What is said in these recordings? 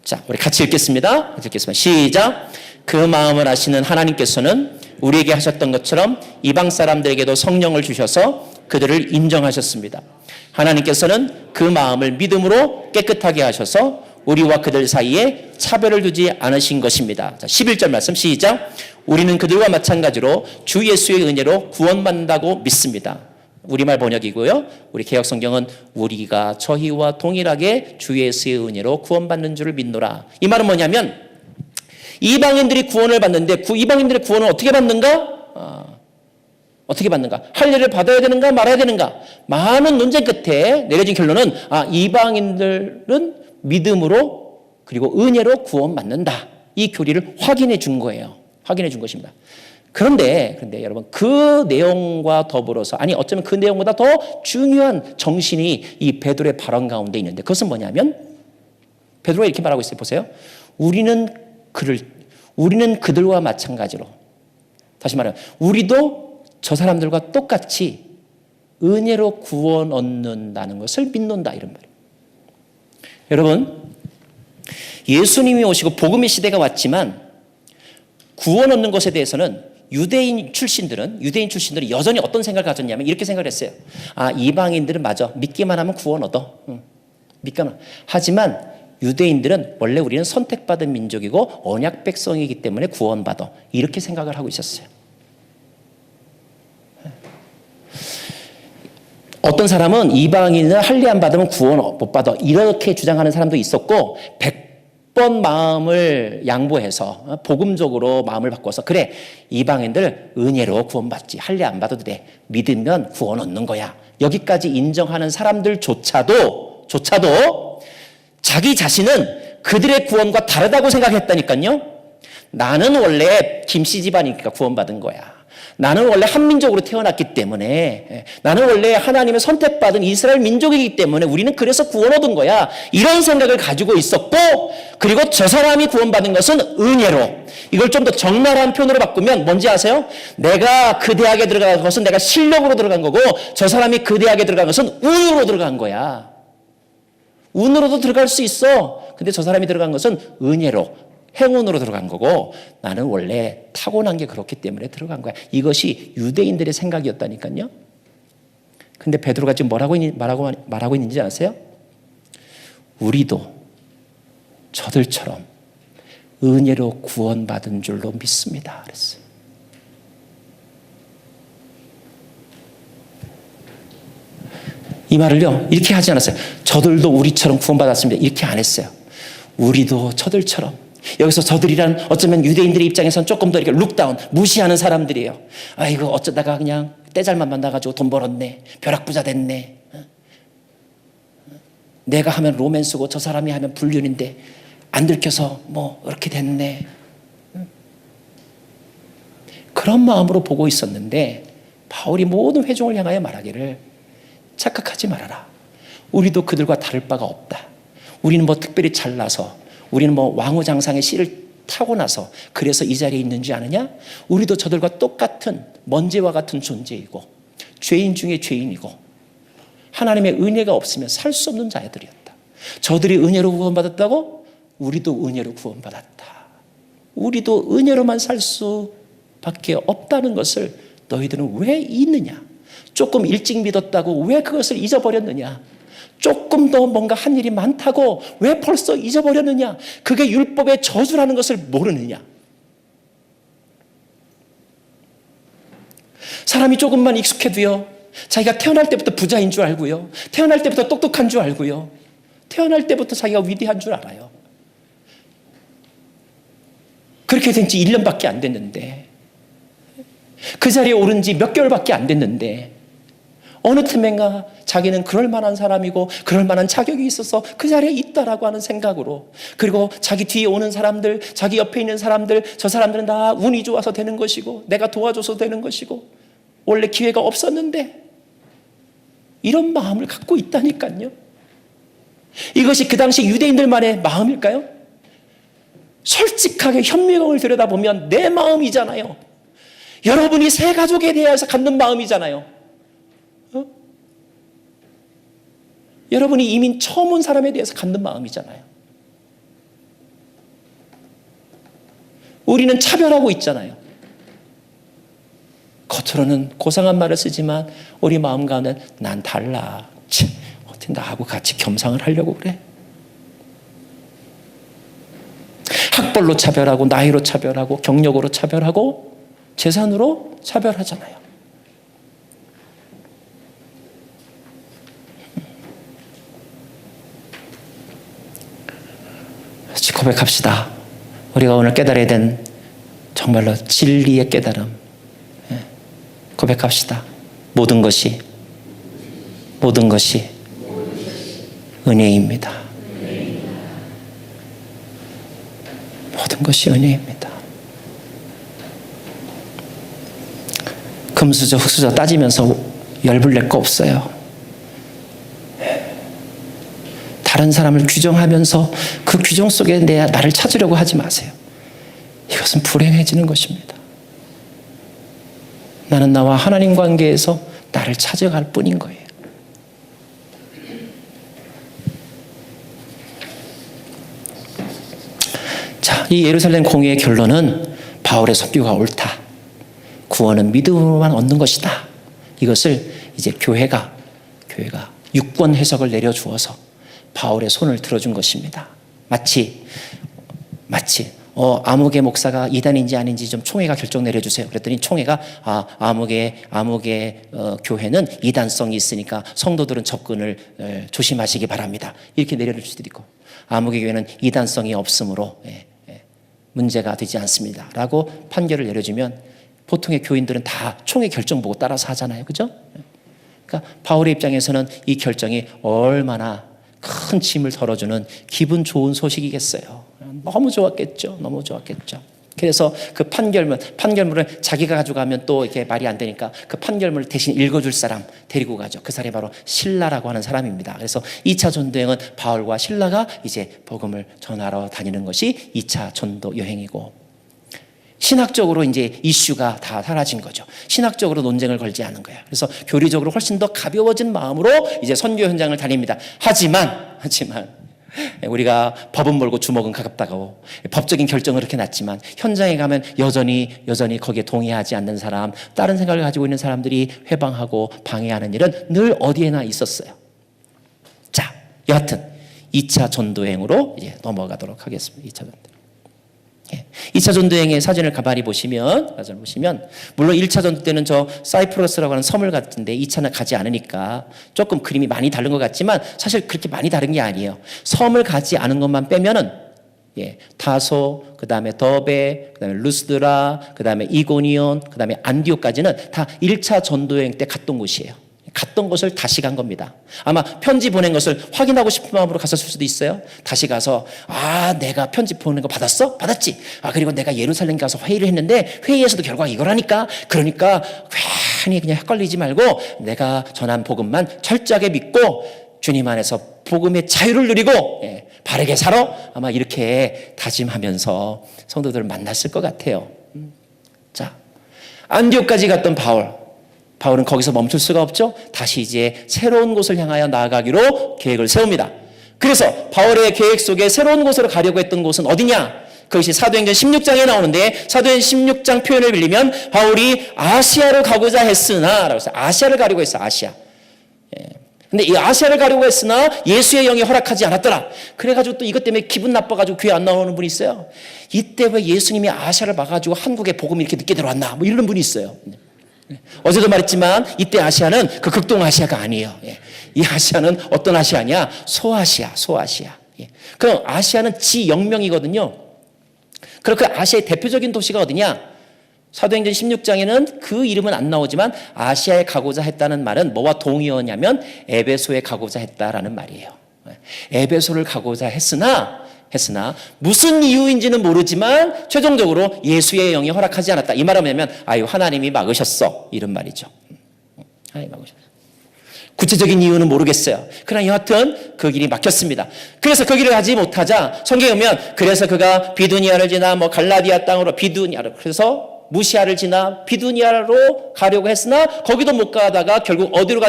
자, 우리 같이 읽겠습니다. 같이 읽겠습니다. 시작. 그 마음을 아시는 하나님께서는 우리에게 하셨던 것처럼 이방 사람들에게도 성령을 주셔서 그들을 인정하셨습니다. 하나님께서는 그 마음을 믿음으로 깨끗하게 하셔서 우리와 그들 사이에 차별을 두지 않으신 것입니다. 자, 11절 말씀 시작. 우리는 그들과 마찬가지로 주 예수의 은혜로 구원받는다고 믿습니다. 우리말 번역이고요. 우리 개역성경은 우리가 저희와 동일하게 주 예수의 은혜로 구원받는 줄을 믿노라. 이 말은 뭐냐면 이방인들이 구원을 받는데 이방인들의 구원을 어떻게 받는가? 어떻게 받는가? 할례를 받아야 되는가 말아야 되는가? 많은 논쟁 끝에 내려진 결론은 이방인들은 믿음으로 그리고 은혜로 구원받는다. 이 교리를 확인해 준 거예요. 확인해 준 것입니다. 그런데 여러분 그 내용과 더불어서 어쩌면 그 내용보다 더 중요한 정신이 이 베드로의 발언 가운데 있는데 그것은 뭐냐면 베드로가 이렇게 말하고 있어요. 보세요. 우리는 그들과 마찬가지로 다시 말하면 우리도 저 사람들과 똑같이 은혜로 구원 얻는다는 것을 믿는다 이런 말이에요. 여러분 예수님이 오시고 복음의 시대가 왔지만 구원 얻는 것에 대해서는 유대인 출신들은 여전히 어떤 생각을 가졌냐면 이렇게 생각을 했어요. 이방인들은 맞아. 믿기만 하면 구원 얻어. 믿기만. 하지만 유대인들은 원래 우리는 선택받은 민족이고 언약 백성이기 때문에 구원받아. 이렇게 생각을 하고 있었어요. 어떤 사람은 이방인은 할례 안 받으면 구원 못 받아. 이렇게 주장하는 사람도 있었고 100번 마음을 양보해서 복음적으로 마음을 바꿔서 그래 이방인들 은혜로 구원받지. 할례 안 받아도 돼. 믿으면 구원 얻는 거야. 여기까지 인정하는 사람들조차도 자기 자신은 그들의 구원과 다르다고 생각했다니까요. 나는 원래 김씨 집안이니까 구원받은 거야. 나는 원래 한민족으로 태어났기 때문에 나는 원래 하나님의 선택받은 이스라엘 민족이기 때문에 우리는 그래서 구원 얻은 거야. 이런 생각을 가지고 있었고 그리고 저 사람이 구원받은 것은 은혜로. 이걸 좀 더 적나라한 표현으로 바꾸면 뭔지 아세요? 내가 그 대학에 들어간 것은 내가 실력으로 들어간 거고 저 사람이 그 대학에 들어간 것은 운으로 들어간 거야. 운으로도 들어갈 수 있어. 근데 저 사람이 들어간 것은 은혜로. 행운으로 들어간 거고 나는 원래 타고난 게 그렇기 때문에 들어간 거야. 이것이 유대인들의 생각이었다니까요. 근데 베드로가 지금 말하고 있는지 아세요? 우리도 저들처럼 은혜로 구원받은 줄로 믿습니다. 그랬어요. 이 말을요 이렇게 하지 않았어요. 저들도 우리처럼 구원받았습니다. 이렇게 안 했어요. 우리도 저들처럼. 여기서 저들이란 어쩌면 유대인들의 입장에서는 조금 더 이렇게 룩다운, 무시하는 사람들이에요. 아이고 어쩌다가 그냥 때잘만 만나가지고 돈 벌었네. 벼락부자 됐네. 내가 하면 로맨스고 저 사람이 하면 불륜인데 안 들켜서 뭐 이렇게 됐네. 그런 마음으로 보고 있었는데 바울이 모든 회중을 향하여 말하기를 착각하지 말아라. 우리도 그들과 다를 바가 없다. 우리는 뭐 특별히 잘나서 우리는 뭐 왕후장상의 씨를 타고나서 그래서 이 자리에 있는지 아느냐? 우리도 저들과 똑같은 먼지와 같은 존재이고 죄인 중에 죄인이고 하나님의 은혜가 없으면 살 수 없는 자들이었다. 저들이 은혜로 구원받았다고? 우리도 은혜로 구원받았다. 우리도 은혜로만 살 수밖에 없다는 것을 너희들은 왜 잊느냐? 조금 일찍 믿었다고 왜 그것을 잊어버렸느냐? 조금 더 뭔가 한 일이 많다고 왜 벌써 잊어버렸느냐? 그게 율법의 저주라는 것을 모르느냐? 사람이 조금만 익숙해도요, 자기가 태어날 때부터 부자인 줄 알고요, 태어날 때부터 똑똑한 줄 알고요, 태어날 때부터 자기가 위대한 줄 알아요. 그렇게 된 지 1년밖에 안 됐는데, 그 자리에 오른 지 몇 개월밖에 안 됐는데, 어느 틈엔가 자기는 그럴 만한 사람이고 그럴 만한 자격이 있어서 그 자리에 있다라고 하는 생각으로, 그리고 자기 뒤에 오는 사람들, 자기 옆에 있는 사람들, 저 사람들은 다 운이 좋아서 되는 것이고 내가 도와줘서 되는 것이고 원래 기회가 없었는데, 이런 마음을 갖고 있다니까요. 이것이 그 당시 유대인들만의 마음일까요? 솔직하게 현미경을 들여다보면 내 마음이잖아요. 여러분이 새 가족에 대해서 갖는 마음이잖아요. 여러분이 이민 처음 온 사람에 대해서 갖는 마음이잖아요. 우리는 차별하고 있잖아요. 겉으로는 고상한 말을 쓰지만 우리 마음 가운데 난 달라. 참, 어떻게 나하고 같이 겸상을 하려고 그래? 학벌로 차별하고 나이로 차별하고 경력으로 차별하고 재산으로 차별하잖아요. 고백합시다. 우리가 오늘 깨달아야 된 정말로 진리의 깨달음. 고백합시다. 모든 것이 은혜입니다. 모든 것이 은혜입니다. 금수저 흙수저 따지면서 열불낼 거 없어요. 다른 사람을 규정하면서 그 규정 속에 나를 찾으려고 하지 마세요. 이것은 불행해지는 것입니다. 나는 나와 하나님 관계에서 나를 찾아갈 뿐인 거예요. 자, 이 예루살렘 공의의 결론은 바울의 선교가 옳다. 구원은 믿음으로만 얻는 것이다. 이것을 이제 교회가 유권 해석을 내려주어서 바울의 손을 들어준 것입니다. 마치 아무개 목사가 이단인지 아닌지 좀 총회가 결정 내려주세요. 그랬더니 총회가 아무개 교회는 이단성이 있으니까 성도들은 접근을 조심하시기 바랍니다. 이렇게 내려줄 수도 있고, 아무개 교회는 이단성이 없으므로 문제가 되지 않습니다. 라고 판결을 내려주면 보통의 교인들은 다 총회 결정 보고 따라서 하잖아요. 그죠? 그러니까 바울의 입장에서는 이 결정이 얼마나 큰 짐을 덜어주는 기분 좋은 소식이겠어요. 너무 좋았겠죠. 그래서 그 판결문을 자기가 가져가면 또 이렇게 말이 안 되니까 그 판결문을 대신 읽어줄 사람 데리고 가죠. 그 사람이 바로 실라라고 하는 사람입니다. 그래서 2차 전도 여행은 바울과 실라가 이제 복음을 전하러 다니는 것이 2차 전도 여행이고, 신학적으로 이제 이슈가 다 사라진 거죠. 신학적으로 논쟁을 걸지 않은 거예요. 그래서 교리적으로 훨씬 더 가벼워진 마음으로 이제 선교 현장을 다닙니다. 하지만 우리가 법은 멀고 주먹은 가깝다고 법적인 결정은 그렇게 났지만 현장에 가면 여전히 거기에 동의하지 않는 사람, 다른 생각을 가지고 있는 사람들이 회방하고 방해하는 일은 늘 어디에나 있었어요. 자, 여하튼 2차 전도행으로 이제 넘어가도록 하겠습니다. 2차 전도. 2차 전도행의 사진을 가만히 보시면 물론 1차 전도 때는 저 사이프러스라고 하는 섬을 갔는데 2차는 가지 않으니까 조금 그림이 많이 다른 것 같지만 사실 그렇게 많이 다른 게 아니에요. 섬을 가지 않은 것만 빼면은 타소, 그 다음에 더베, 그 다음에 루스드라, 그 다음에 이고니온, 그 다음에 안디옥까지는 다 1차 전도여행 때 갔던 곳이에요. 갔던 것을 다시 간 겁니다. 아마 편지 보낸 것을 확인하고 싶은 마음으로 갔을 수도 있어요. 다시 가서 내가 편지 보낸 거 받았어? 받았지. 그리고 내가 예루살렘 가서 회의를 했는데 회의에서도 결과가 이거라니까. 그러니까 괜히 그냥 헷갈리지 말고 내가 전한 복음만 철저하게 믿고 주님 안에서 복음의 자유를 누리고 바르게 살아. 아마 이렇게 다짐하면서 성도들을 만났을 것 같아요. 자, 안디옥까지 갔던 바울은 거기서 멈출 수가 없죠. 다시 이제 새로운 곳을 향하여 나아가기로 계획을 세웁니다. 그래서 바울의 계획 속에 새로운 곳으로 가려고 했던 곳은 어디냐? 그것이 사도행전 16장에 나오는데, 사도행전 16장 표현을 빌리면 바울이 아시아로 가고자 했으나 라고 했어요. 아시아를 가려고 했어. 아시아. 근데 이 아시아를 가려고 했으나 예수의 영이 허락하지 않았더라. 그래가지고 또 이것 때문에 기분 나빠가지고 교회 안 나오는 분이 있어요. 이때 왜 예수님이 아시아를 막아가지고 한국에 복음이 이렇게 늦게 들어왔나? 뭐 이런 분이 있어요. 어제도 말했지만 이때 아시아는 그 극동 아시아가 아니에요. 이 아시아는 어떤 아시아냐? 소아시아. 그럼 아시아는 지역명이거든요. 그리고 그 아시아의 대표적인 도시가 어디냐? 사도행전 16장에는 그 이름은 안 나오지만 아시아에 가고자 했다는 말은 뭐와 동의어냐면 에베소에 가고자 했다라는 말이에요. 에베소를 가고자 했으나 무슨 이유인지는 모르지만 최종적으로 예수의 영이 허락하지 않았다. 이 말은 뭐냐면 하나님이 막으셨어. 이런 말이죠. 하나님이 막으셨어. 구체적인 이유는 모르겠어요. 그러나 여하튼 그 길이 막혔습니다. 그래서 그 길을 가지 못하자 성경에 보면 그래서 그가 비두니아를 지나 갈라디아 땅으로 그래서 무시아를 지나 비두니아로 가려고 했으나 거기도 못 가다가 결국 어디로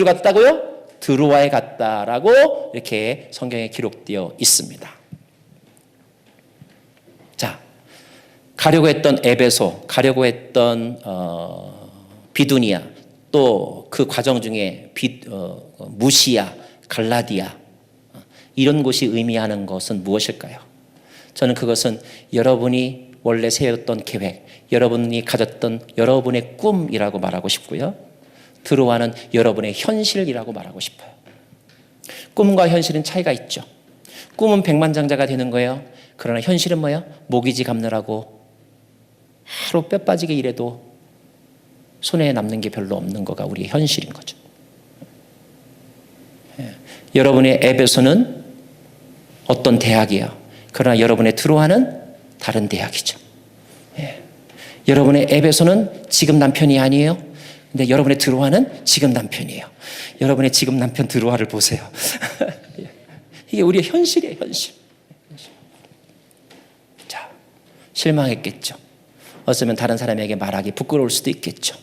갔다고요? 드로아에 갔다라고 이렇게 성경에 기록되어 있습니다. 자, 가려고 했던 에베소, 가려고 했던 비두니아, 또 그 과정 중에 무시아, 갈라디아, 이런 곳이 의미하는 것은 무엇일까요? 저는 그것은 여러분이 원래 세웠던 계획, 여러분이 가졌던 여러분의 꿈이라고 말하고 싶고요. 들어와는 여러분의 현실이라고 말하고 싶어요. 꿈과 현실은 차이가 있죠. 꿈은 백만장자가 되는 거예요. 그러나 현실은 뭐예요? 모기지 감느라고 하루 뼈 빠지게 일해도 손에 남는 게 별로 없는 거가 우리의 현실인 거죠. 여러분의 에베소는 어떤 대학이에요. 그러나 여러분의 드로아는 다른 대학이죠. 여러분의 에베소는 지금 남편이 아니에요. 근데 여러분의 드로아는 지금 남편이에요. 여러분의 지금 남편 드로아를 보세요. 이게 우리의 현실이에요, 현실. 자, 실망했겠죠. 어쩌면 다른 사람에게 말하기 부끄러울 수도 있겠죠.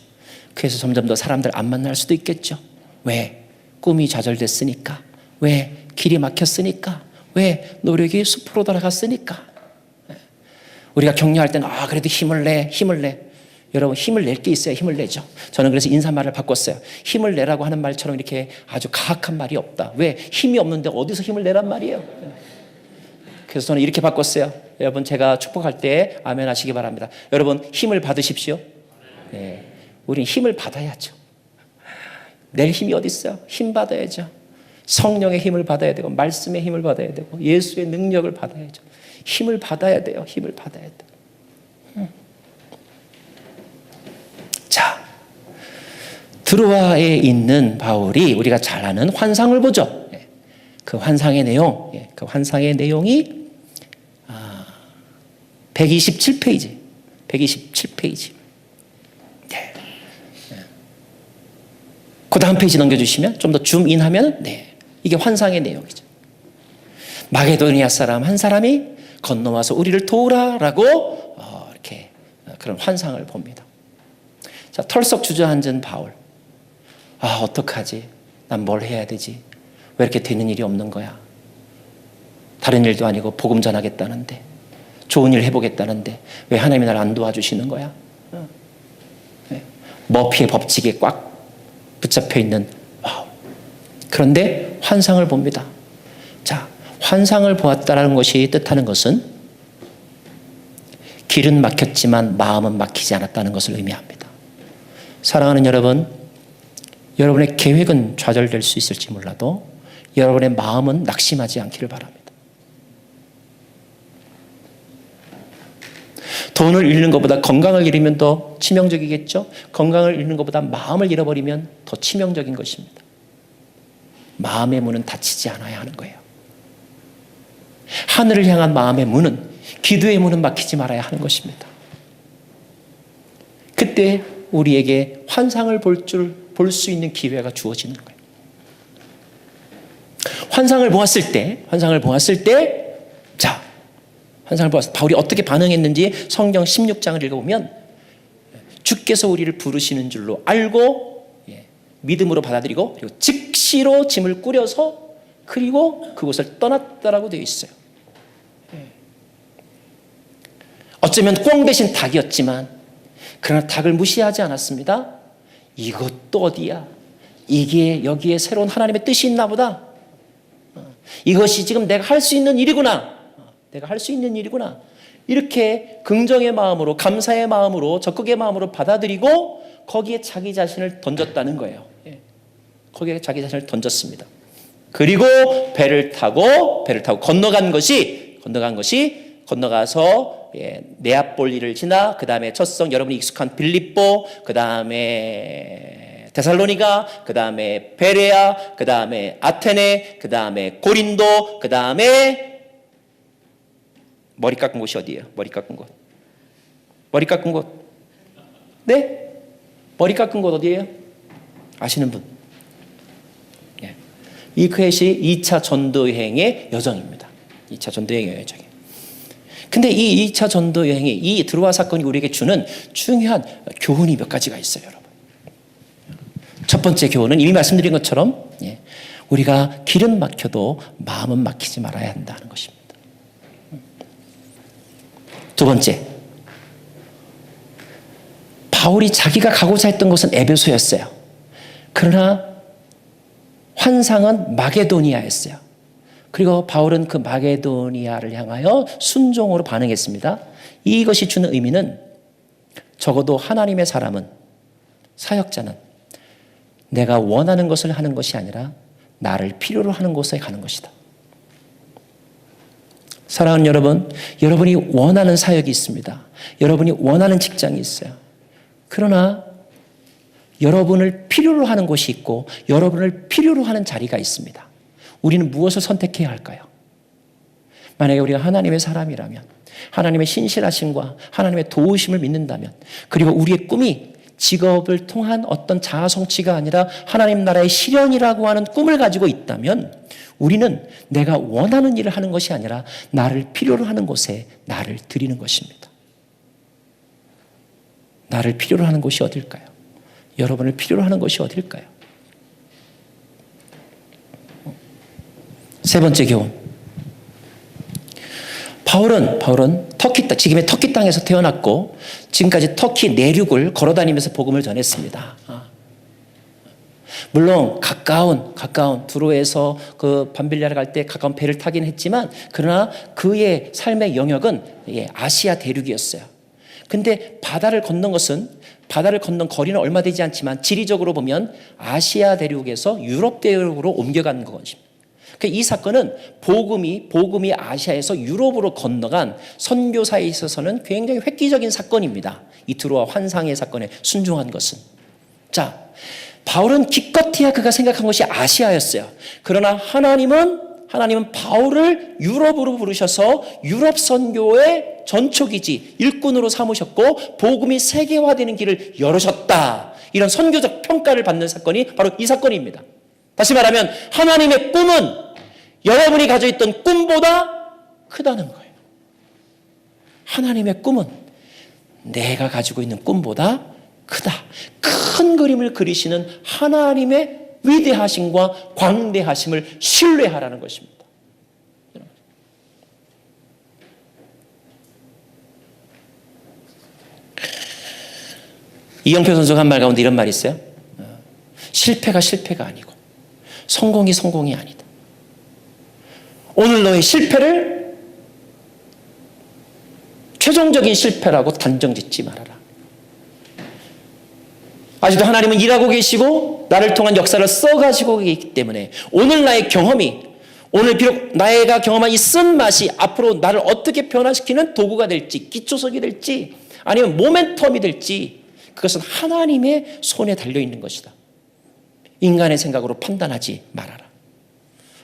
그래서 점점 더 사람들 안 만날 수도 있겠죠. 왜? 꿈이 좌절됐으니까. 왜? 길이 막혔으니까. 왜? 노력이 숲으로 돌아갔으니까. 우리가 격려할 때는 그래도 힘을 내. 여러분, 힘을 낼 게 있어야 힘을 내죠. 저는 그래서 인사말을 바꿨어요. 힘을 내라고 하는 말처럼 이렇게 아주 가학한 말이 없다. 왜? 힘이 없는데 어디서 힘을 내란 말이에요. 그래서 저는 이렇게 바꿨어요. 여러분, 제가 축복할 때 아멘 하시기 바랍니다. 여러분, 힘을 받으십시오. 네. 우린 힘을 받아야죠. 낼 힘이 어디 있어요? 힘 받아야죠. 성령의 힘을 받아야 되고, 말씀의 힘을 받아야 되고, 예수의 능력을 받아야죠. 힘을 받아야 돼요. 힘을 받아야 돼요. 자, 드로아에 있는 바울이 우리가 잘 아는 환상을 보죠. 그 환상의 내용, 그 환상의 내용이 127페이지. 127페이지. 네. 그 다음 페이지 넘겨주시면 좀 더 줌인하면 이게 환상의 내용이죠. 마게도니아 사람 한 사람이 건너와서 우리를 도우라라고 이렇게 그런 환상을 봅니다. 자, 털썩 주저앉은 바울. 어떡하지? 난 뭘 해야 되지? 왜 이렇게 되는 일이 없는 거야? 다른 일도 아니고 복음 전하겠다는데, 좋은 일 해보겠다는데 왜 하나님이 나를 안 도와주시는 거야? 머피의 법칙에 꽉 붙잡혀 있는 그런데 환상을 봅니다. 자, 환상을 보았다는 것이 뜻하는 것은 길은 막혔지만 마음은 막히지 않았다는 것을 의미합니다. 사랑하는 여러분, 여러분의 계획은 좌절될 수 있을지 몰라도 여러분의 마음은 낙심하지 않기를 바랍니다. 돈을 잃는 것보다 건강을 잃으면 더 치명적이겠죠? 건강을 잃는 것보다 마음을 잃어버리면 더 치명적인 것입니다. 마음의 문은 닫히지 않아야 하는 거예요. 하늘을 향한 마음의 문은, 기도의 문은 막히지 말아야 하는 것입니다. 그때 우리에게 환상을 볼 수 있는 기회가 주어지는 거예요. 환상을 보았을 때, 자, 환상을 보았을 때 바울이 어떻게 반응했는지 성경 16장을 읽어보면 주께서 우리를 부르시는 줄로 알고 믿음으로 받아들이고 그리고 즉시로 짐을 꾸려서 그리고 그곳을 떠났다라고 되어 있어요. 어쩌면 꽁 대신 닭이었지만 그러나 닭을 무시하지 않았습니다. 이것도 어디야? 이게 여기에 새로운 하나님의 뜻이 있나 보다. 이것이 지금 내가 할 수 있는 일이구나. 이렇게 긍정의 마음으로, 감사의 마음으로, 적극의 마음으로 받아들이고 거기에 자기 자신을 던졌다는 거예요. 거기에 자기 자신을 던졌습니다. 그리고 배를 타고 건너가서 네아폴리를 지나 그 다음에 첫성, 여러분이 익숙한 빌립보, 그 다음에 데살로니가, 그 다음에 베레아, 그 다음에 아테네, 그 다음에 고린도, 그 다음에 머리 깎은 곳이 어디예요? 머리 깎은 곳. 네? 머리 깎은 곳 어디예요? 아시는 분? 이 그것이 2차 전도여행의 여정입니다. 2차 전도여행의 여정이에요. 근데 이 2차 전도여행이, 이 드로아 사건이 우리에게 주는 중요한 교훈이 몇 가지가 있어요, 여러분. 첫 번째 교훈은 이미 말씀드린 것처럼 우리가 길은 막혀도 마음은 막히지 말아야 한다는 것입니다. 두 번째, 바울이 자기가 가고자 했던 곳은 에베소였어요. 그러나 환상은 마게도니아였어요. 그리고 바울은 그 마게도니아를 향하여 순종으로 반응했습니다. 이것이 주는 의미는 적어도 하나님의 사람은, 사역자는 내가 원하는 것을 하는 것이 아니라 나를 필요로 하는 곳에 가는 것이다. 사랑하는 여러분, 여러분이 원하는 사역이 있습니다. 여러분이 원하는 직장이 있어요. 그러나 여러분을 필요로 하는 곳이 있고 여러분을 필요로 하는 자리가 있습니다. 우리는 무엇을 선택해야 할까요? 만약에 우리가 하나님의 사람이라면, 하나님의 신실하심과 하나님의 도우심을 믿는다면, 그리고 우리의 꿈이 직업을 통한 어떤 자아성취가 아니라 하나님 나라의 실현이라고 하는 꿈을 가지고 있다면, 우리는 내가 원하는 일을 하는 것이 아니라 나를 필요로 하는 곳에 나를 드리는 것입니다. 나를 필요로 하는 곳이 어딜까요? 여러분을 필요로 하는 것이 어딜까요? 세 번째 교훈. 바울은 터키 땅, 지금의 터키 땅에서 태어났고 지금까지 터키 내륙을 걸어다니면서 복음을 전했습니다. 물론 가까운 두로에서 그 밤빌리아를 갈 때 가까운 배를 타긴 했지만, 그러나 그의 삶의 영역은 아시아 대륙이었어요. 근데 바다를 건넌 거리는 얼마 되지 않지만 지리적으로 보면 아시아 대륙에서 유럽 대륙으로 옮겨간 것입니다. 이 사건은 복음이 아시아에서 유럽으로 건너간 선교사에 있어서는 굉장히 획기적인 사건입니다. 이 두로와 환상의 사건에 순종한 것은. 자, 바울은 기껏해야 그가 생각한 것이 아시아였어요. 그러나 하나님은 바울을 유럽으로 부르셔서 유럽 선교의 전초기지, 일꾼으로 삼으셨고 복음이 세계화되는 길을 열으셨다. 이런 선교적 평가를 받는 사건이 바로 이 사건입니다. 다시 말하면 하나님의 꿈은 여러분이 가지고 있던 꿈보다 크다는 거예요. 하나님의 꿈은 내가 가지고 있는 꿈보다 크다. 큰 그림을 그리시는 하나님의 위대하심과 광대하심을 신뢰하라는 것입니다. 이영표 선수가 한 말 가운데 이런 말이 있어요. 실패가 아니고 성공이 아니다. 오늘 너의 실패를 최종적인 실패라고 단정 짓지 말아라. 아직도 하나님은 일하고 계시고 나를 통한 역사를 써가지고 있기 때문에 오늘 나의 경험이, 오늘 비록 내가 경험한 이 쓴맛이 앞으로 나를 어떻게 변화시키는 도구가 될지, 기초석이 될지 아니면 모멘텀이 될지, 그것은 하나님의 손에 달려있는 것이다. 인간의 생각으로 판단하지 말아라.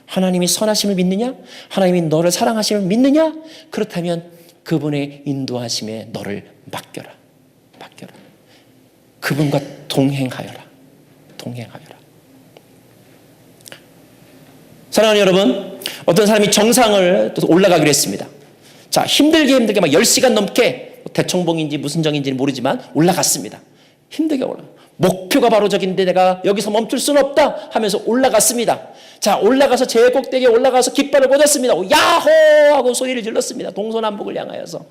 하나님이 선하심을 믿느냐? 하나님이 너를 사랑하심을 믿느냐? 그렇다면 그분의 인도하심에 너를 맡겨라. 그분과 동행하여라. 사랑하는 여러분, 어떤 사람이 정상을 또 올라가기로 했습니다. 자, 힘들게 막 10시간 넘게, 대청봉인지 무슨 정인지는 모르지만 올라갔습니다. 힘들게 목표가 바로 저긴데 내가 여기서 멈출 수는 없다 하면서 올라갔습니다. 자, 올라가서 제일 꼭대기에 올라가서 깃발을 꽂았습니다. 야호! 하고 소리를 질렀습니다. 동서남북을 향하여서.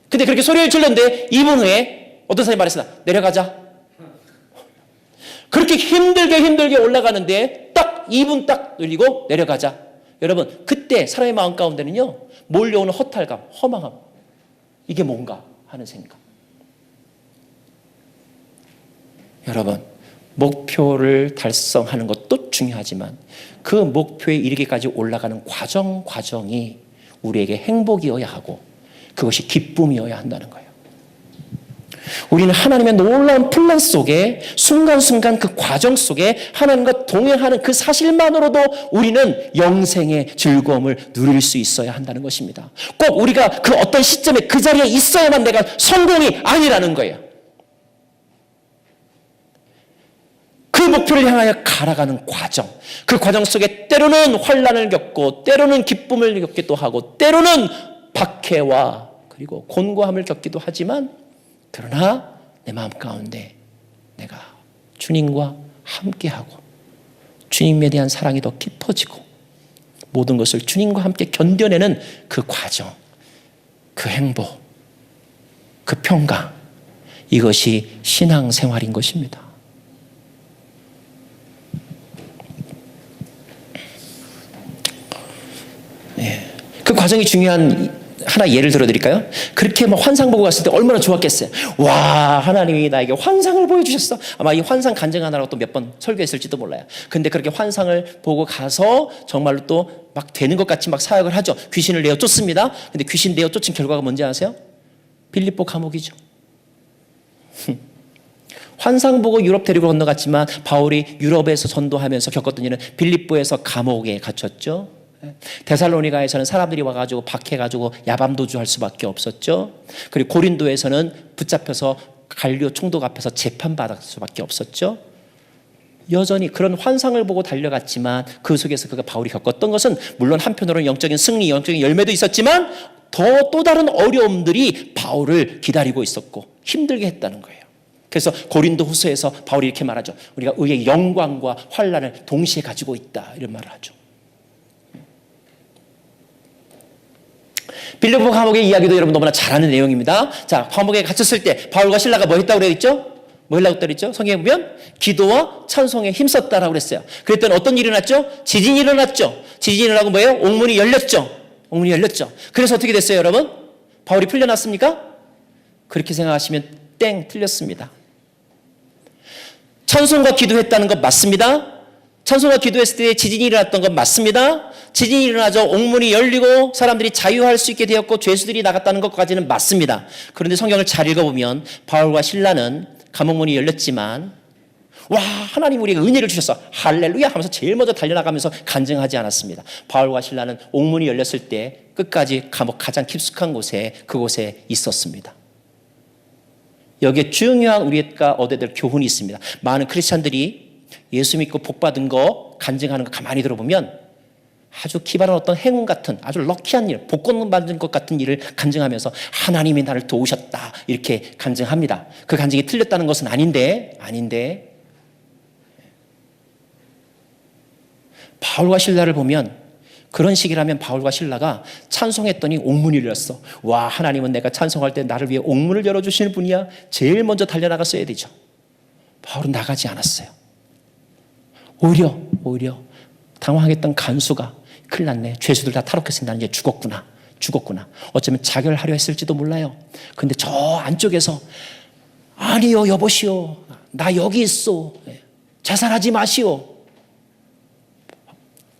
근데 그렇게 소리를 질렀는데 2분 후에 어떤 사람이 말했습니다. 내려가자. 그렇게 힘들게 올라가는데 딱 2분 딱 늘리고 내려가자. 여러분, 그때 사람의 마음 가운데는요, 몰려오는 허탈감, 허망함, 이게 뭔가 하는 생각. 여러분, 목표를 달성하는 것도 중요하지만 그 목표에 이르기까지 올라가는 과정이 우리에게 행복이어야 하고 그것이 기쁨이어야 한다는 거예요. 우리는 하나님의 놀라운 플랜 속에 순간순간 그 과정 속에 하나님과 동행하는 그 사실만으로도 우리는 영생의 즐거움을 누릴 수 있어야 한다는 것입니다. 꼭 우리가 그 어떤 시점에 그 자리에 있어야만 내가 성공이 아니라는 거예요. 그 목표를 향하여 갈아가는 과정, 그 과정 속에 때로는 환난을 겪고 때로는 기쁨을 겪기도 하고 때로는 박해와 그리고 곤고함을 겪기도 하지만, 그러나 내 마음 가운데 내가 주님과 함께하고 주님에 대한 사랑이 더 깊어지고 모든 것을 주님과 함께 견뎌내는 그 과정, 그 행복, 그 평강, 이것이 신앙생활인 것입니다. 네. 그 과정이 중요한 하나 예를 들어드릴까요? 그렇게 막 환상 보고 갔을 때 얼마나 좋았겠어요. 와, 하나님이 나에게 환상을 보여주셨어. 아마 이 환상 간증하느라고 또 몇 번 설교했을지도 몰라요. 근데 그렇게 환상을 보고 가서 정말로 또 막 되는 것 같이 막 사역을 하죠. 귀신을 내어 쫓습니다. 근데 귀신 내어 쫓은 결과가 뭔지 아세요? 빌립보 감옥이죠. 환상 보고 유럽 데리고 건너갔지만 바울이 유럽에서 전도하면서 겪었던 일은 빌립보에서 감옥에 갇혔죠. 데살로니가에서는 사람들이 와가지고 박해가지고 야밤도주할 수밖에 없었죠. 그리고 고린도에서는 붙잡혀서 갈리오 총독 앞에서 재판받을 수밖에 없었죠. 여전히 그런 환상을 보고 달려갔지만 그 속에서 그가 바울이 겪었던 것은 물론 한편으로는 영적인 승리, 영적인 열매도 있었지만 또 다른 어려움들이 바울을 기다리고 있었고 힘들게 했다는 거예요. 그래서 고린도 후서에서 바울이 이렇게 말하죠. 우리가 의의 영광과 환난을 동시에 가지고 있다, 이런 말을 하죠. 빌립보 감옥의 이야기도 여러분 너무나 잘 아는 내용입니다. 자, 감옥에 갇혔을 때 바울과 실라가 뭐 했다고 그랬죠? 뭐 하려고 그랬죠? 성경에 보면 기도와 찬송에 힘썼다라고 그랬어요. 그랬더니 어떤 일이 일어났죠? 지진이 일어났죠. 지진이 일어나고 뭐예요? 옥문이 열렸죠. 옥문이 열렸죠. 그래서 어떻게 됐어요, 여러분? 바울이 풀려났습니까? 그렇게 생각하시면 땡, 틀렸습니다. 찬송과 기도했다는 것 맞습니다. 찬송과 기도했을 때 지진이 일어났던 건 맞습니다. 지진이 일어나죠. 옥문이 열리고 사람들이 자유할 수 있게 되었고 죄수들이 나갔다는 것까지는 맞습니다. 그런데 성경을 잘 읽어보면 바울과 실라는 감옥문이 열렸지만 와, 하나님 우리에게 은혜를 주셨어, 할렐루야 하면서 제일 먼저 달려나가면서 간증하지 않았습니다. 바울과 실라는 옥문이 열렸을 때 끝까지 감옥 가장 깊숙한 곳에, 그곳에 있었습니다. 여기에 중요한 우리가 얻어야 될 교훈이 있습니다. 많은 크리스찬들이 예수 믿고 복 받은 거 간증하는 거 가만히 들어보면 아주 기발한 어떤 행운 같은, 아주 럭키한 일, 복권 받은 것 같은 일을 간증하면서 하나님이 나를 도우셨다, 이렇게 간증합니다. 그 간증이 틀렸다는 것은 아닌데 바울과 실라를 보면 그런 식이라면 바울과 실라가 찬송했더니 옥문이 열렸어. 와, 하나님은 내가 찬송할 때 나를 위해 옥문을 열어주시는 분이야. 제일 먼저 달려나갔어야 되죠. 바울은 나가지 않았어요. 오히려 당황했던 간수가 큰일 났네, 죄수들 다 탈옥했으니 나는 이제 죽었구나. 어쩌면 자결하려 했을지도 몰라요. 근데 저 안쪽에서 아니요, 여보시오, 나 여기 있어, 자살하지 마시오.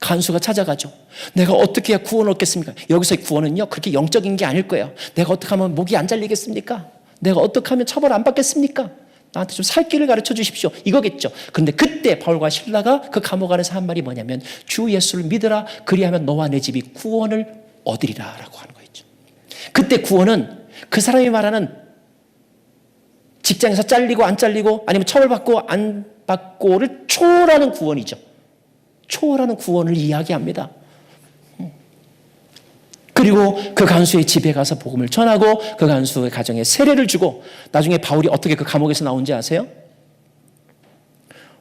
간수가 찾아가죠. 내가 어떻게 해야 구원을 얻겠습니까? 여기서의 구원은요, 그렇게 영적인 게 아닐 거예요. 내가 어떻게 하면 목이 안 잘리겠습니까? 내가 어떻게 하면 처벌 안 받겠습니까? 나한테 좀 살 길을 가르쳐 주십시오, 이거겠죠. 근데 그때 바울과 실라가 그 감옥 안에서 한 말이 뭐냐면 주 예수를 믿으라, 그리하면 너와 내 집이 구원을 얻으리라 라고 하는 거였죠. 그때 구원은 그 사람이 말하는 직장에서 잘리고 안 잘리고 아니면 처벌받고 안 받고를 초월하는 구원이죠. 초월하는 구원을 이야기합니다. 그리고 그 간수의 집에 가서 복음을 전하고 그 간수의 가정에 세례를 주고 나중에 바울이 어떻게 그 감옥에서 나온지 아세요?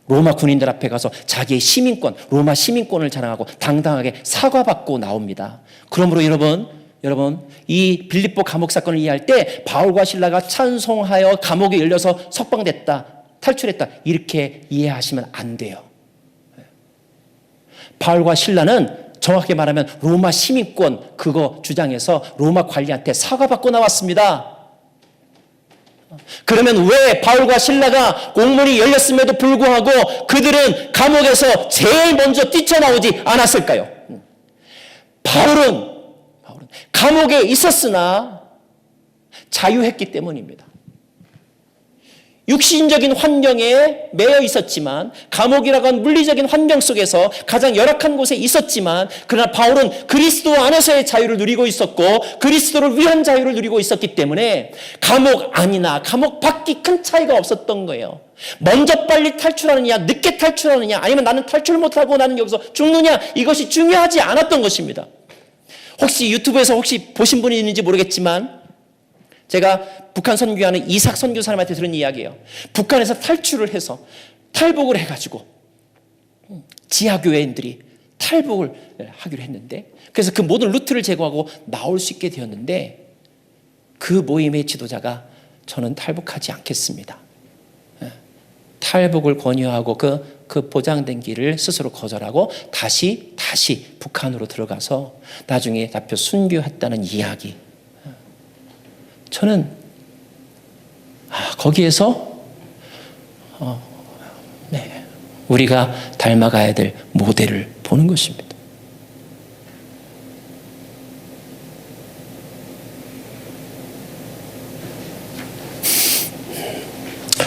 로마 군인들 앞에 가서 자기의 시민권, 로마 시민권을 자랑하고 당당하게 사과받고 나옵니다. 그러므로 여러분 이 빌립보 감옥 사건을 이해할 때 바울과 실라가 찬송하여 감옥에 열려서 석방됐다, 탈출했다, 이렇게 이해하시면 안 돼요. 바울과 실라는 정확하게 말하면 로마 시민권 그거 주장해서 로마 관리한테 사과받고 나왔습니다. 그러면 왜 바울과 실라가 옥문이 열렸음에도 불구하고 그들은 감옥에서 제일 먼저 뛰쳐나오지 않았을까요? 바울은 감옥에 있었으나 자유했기 때문입니다. 육신적인 환경에 매여 있었지만, 감옥이라고 하는 물리적인 환경 속에서 가장 열악한 곳에 있었지만, 그러나 바울은 그리스도 안에서의 자유를 누리고 있었고 그리스도를 위한 자유를 누리고 있었기 때문에 감옥 안이나 감옥 밖이 큰 차이가 없었던 거예요. 먼저 빨리 탈출하느냐 늦게 탈출하느냐 아니면 나는 탈출 못하고 나는 여기서 죽느냐, 이것이 중요하지 않았던 것입니다. 혹시 유튜브에서 혹시 보신 분이 있는지 모르겠지만 제가 북한 선교하는 이삭 선교사님한테 들은 이야기예요. 북한에서 탈출을 해서 탈북을 해가지고 지하교회인들이 탈북을 하기로 했는데, 그래서 그 모든 루트를 제거하고 나올 수 있게 되었는데 그 모임의 지도자가 저는 탈북하지 않겠습니다. 탈북을 권유하고 그 보장된 길을 스스로 거절하고 다시 북한으로 들어가서 나중에 잡혀 순교했다는 이야기. 저는 거기에서 우리가 닮아가야 될 모델을 보는 것입니다.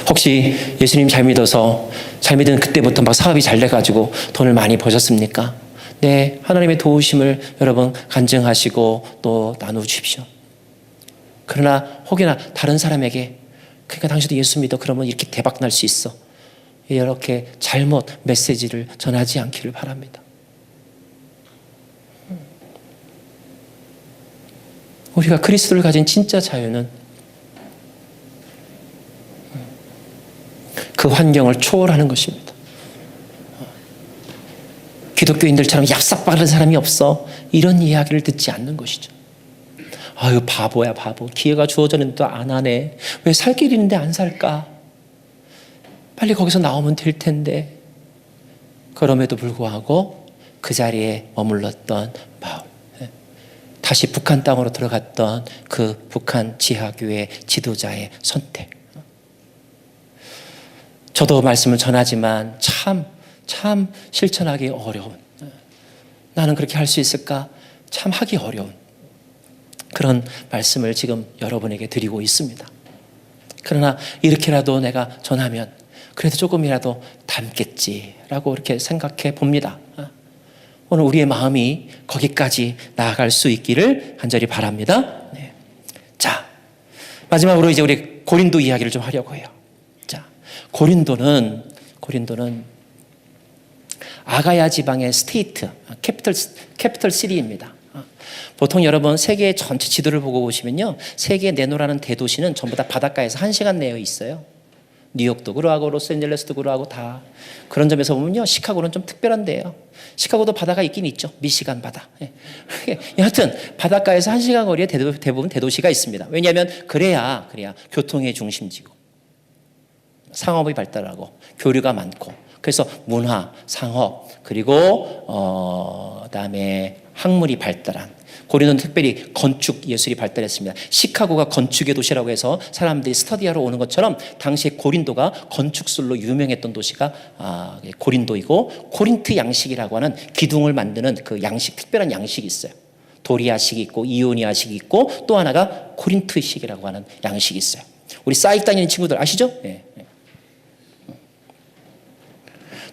혹시 예수님 잘 믿어서 잘 믿은 그때부터 막 사업이 잘 돼가지고 돈을 많이 버셨습니까? 네, 하나님의 도우심을 여러분 간증하시고 또 나누십시오. 그러나 혹여나 다른 사람에게 그러니까 당신도 예수 믿어 그러면 이렇게 대박 날 수 있어. 이렇게 잘못 메시지를 전하지 않기를 바랍니다. 우리가 그리스도를 가진 진짜 자유는 그 환경을 초월하는 것입니다. 기독교인들처럼 얍삽 바른 사람이 없어 이런 이야기를 듣지 않는 것이죠. 아유 바보야 바보. 기회가 주어졌는데도 안 하네. 왜 살 길이 있는데 안 살까? 빨리 거기서 나오면 될 텐데. 그럼에도 불구하고 그 자리에 머물렀던 바울. 다시 북한 땅으로 들어갔던 그 북한 지하교회 지도자의 선택. 저도 말씀을 전하지만 참 실천하기 어려운, 나는 그렇게 할 수 있을까? 참 하기 어려운 그런 말씀을 지금 여러분에게 드리고 있습니다. 그러나 이렇게라도 내가 전하면 그래도 조금이라도 담겠지라고 이렇게 생각해 봅니다. 오늘 우리의 마음이 거기까지 나아갈 수 있기를 간절히 바랍니다. 네. 자, 마지막으로 이제 우리 고린도 이야기를 좀 하려고 해요. 자, 고린도는 아가야 지방의 스테이트, 캐피털 시티입니다. 보통 여러분 세계 전체 지도를 보고 보시면요, 세계 내노라는 대도시는 전부 다 바닷가에서 1시간 내에 있어요. 뉴욕도 그러하고 로스앤젤레스도 그러하고 다. 그런 점에서 보면요, 시카고는 좀 특별한데요. 시카고도 바다가 있긴 있죠. 미시간 바다. 여하튼 바닷가에서 1시간 거리에 대부분 대도시가 있습니다. 왜냐하면 그래야 교통의 중심지고 상업이 발달하고 교류가 많고, 그래서 문화, 상업, 그리고 그다음에 학문이 발달한, 고린도는 특별히 건축 예술이 발달했습니다. 시카고가 건축의 도시라고 해서 사람들이 스터디하러 오는 것처럼 당시에 고린도가 건축술로 유명했던 도시가 고린도이고, 코린트 양식이라고 하는 기둥을 만드는 그 양식, 특별한 양식이 있어요. 도리아식이 있고 이오니아식이 있고, 또 하나가 코린트식이라고 하는 양식이 있어요. 우리 사익 다니는 친구들 아시죠? 네.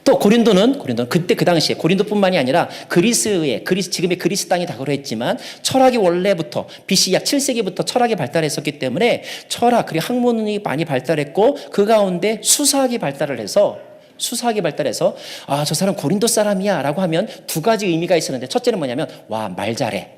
또 고린도는 그때 그 당시에 고린도뿐만이 아니라 지금의 그리스 땅이 다 그러했지만 철학이 원래부터 BC 약 7세기부터 철학이 발달했었기 때문에 철학 그리고 학문이 많이 발달했고, 그 가운데 수사학이 발달해서 저 사람 고린도 사람이야 라고 하면 두 가지 의미가 있었는데, 첫째는 뭐냐면 와, 말 잘해.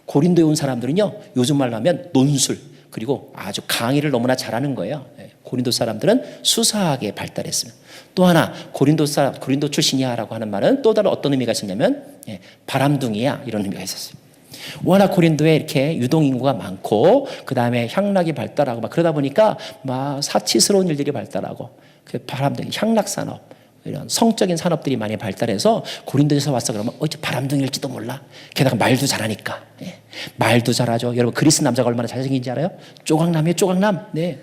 고린도에 온 사람들은요, 요즘 말로 하면 논술 그리고 아주 강의를 너무나 잘하는 거예요. 고린도 사람들은 수사학에 발달했습니다. 또 하나 고린도 출신이야라고 하는 말은 또 다른 어떤 의미가 있었냐면 바람둥이야, 이런 의미가 있었어요. 워낙 고린도에 이렇게 유동인구가 많고, 그 다음에 향락이 발달하고 막 그러다 보니까 막 사치스러운 일들이 발달하고, 그 바람둥이, 향락산업, 이런 성적인 산업들이 많이 발달해서 고린도에서 왔어 그러면 이제 바람둥이일지도 몰라. 게다가 말도 잘하니까. 말도 잘하죠. 여러분 그리스 남자가 얼마나 잘생긴지 알아요? 쪼각남이에요, 쪼각남. 네.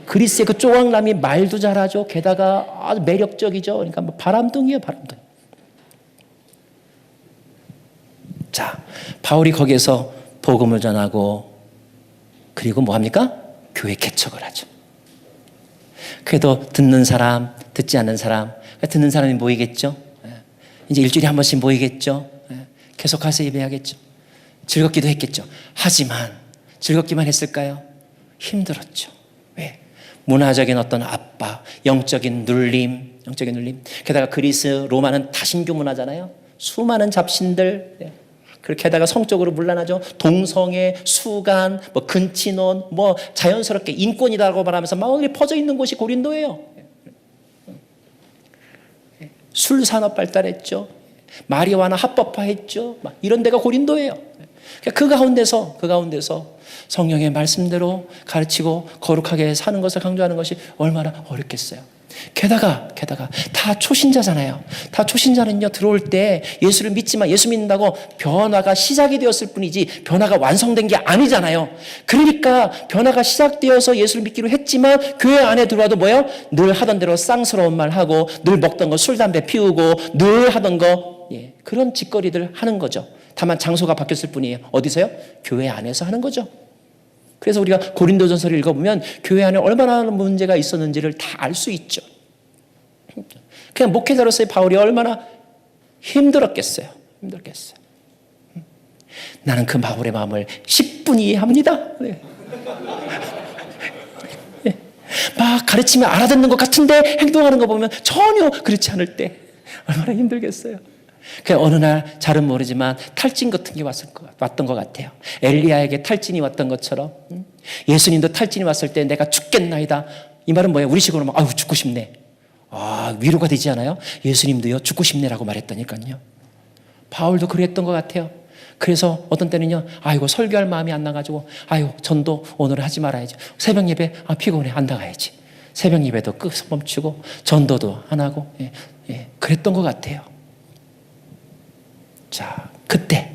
그리스의 그 쪼각남이 말도 잘하죠. 게다가 아주 매력적이죠. 그러니까 뭐 바람둥이에요, 바람둥이. 자, 바울이 거기에서 복음을 전하고, 그리고 뭐 합니까? 교회 개척을 하죠. 그래도 듣는 사람, 듣지 않는 사람, 듣는 사람이 모이겠죠. 이제 일주일에 한 번씩 모이겠죠. 계속 가서 예배하겠죠. 즐겁기도 했겠죠. 하지만 즐겁기만 했을까요? 힘들었죠. 왜? 문화적인 어떤 압박, 영적인 눌림. 게다가 그리스, 로마는 다신교 문화잖아요. 수많은 잡신들. 그렇게 하다가 성적으로 문란하죠. 동성애, 수간, 뭐 근친혼, 뭐 자연스럽게 인권이라고 말하면서 막 퍼져 있는 곳이 고린도예요. 술 산업 발달했죠. 마리화나 합법화했죠. 막 이런 데가 고린도예요. 그 가운데서 성령의 말씀대로 가르치고 거룩하게 사는 것을 강조하는 것이 얼마나 어렵겠어요. 게다가 다 초신자잖아요. 다 초신자는요, 들어올 때 예수를 믿지만 예수 믿는다고 변화가 시작이 되었을 뿐이지 변화가 완성된 게 아니잖아요. 그러니까 변화가 시작되어서 예수를 믿기로 했지만 교회 안에 들어와도 뭐예요? 늘 하던 대로 쌍스러운 말 하고, 늘 먹던 거 술 담배 피우고, 늘 하던 거, 그런 짓거리들 하는 거죠. 다만 장소가 바뀌었을 뿐이에요. 어디서요? 교회 안에서 하는 거죠. 그래서 우리가 고린도전서를 읽어보면 교회 안에 얼마나 문제가 있었는지를 다 알 수 있죠. 그냥 목회자로서의 바울이 얼마나 힘들었겠어요. 나는 그 바울의 마음을 10분 이해합니다. 네. 막 가르치면 알아듣는 것 같은데 행동하는 거 보면 전혀 그렇지 않을 때 얼마나 힘들겠어요. 그냥 어느 날 잘은 모르지만 탈진 같은 게 왔던 것 같아요. 엘리야에게 탈진이 왔던 것처럼 예수님도 탈진이 왔을 때 내가 죽겠나이다. 이 말은 뭐예요? 우리식으로 막 아유 죽고 싶네. 위로가 되지 않아요? 예수님도요 죽고 싶네라고 말했다니까요. 바울도 그랬던 것 같아요. 그래서 어떤 때는요, 아이고 설교할 마음이 안 나가지고 아유 전도 오늘 하지 말아야지. 새벽 예배 피곤해 안 나가야지. 새벽 예배도 멈추고 전도도 안 하고 그랬던 것 같아요. 자, 그때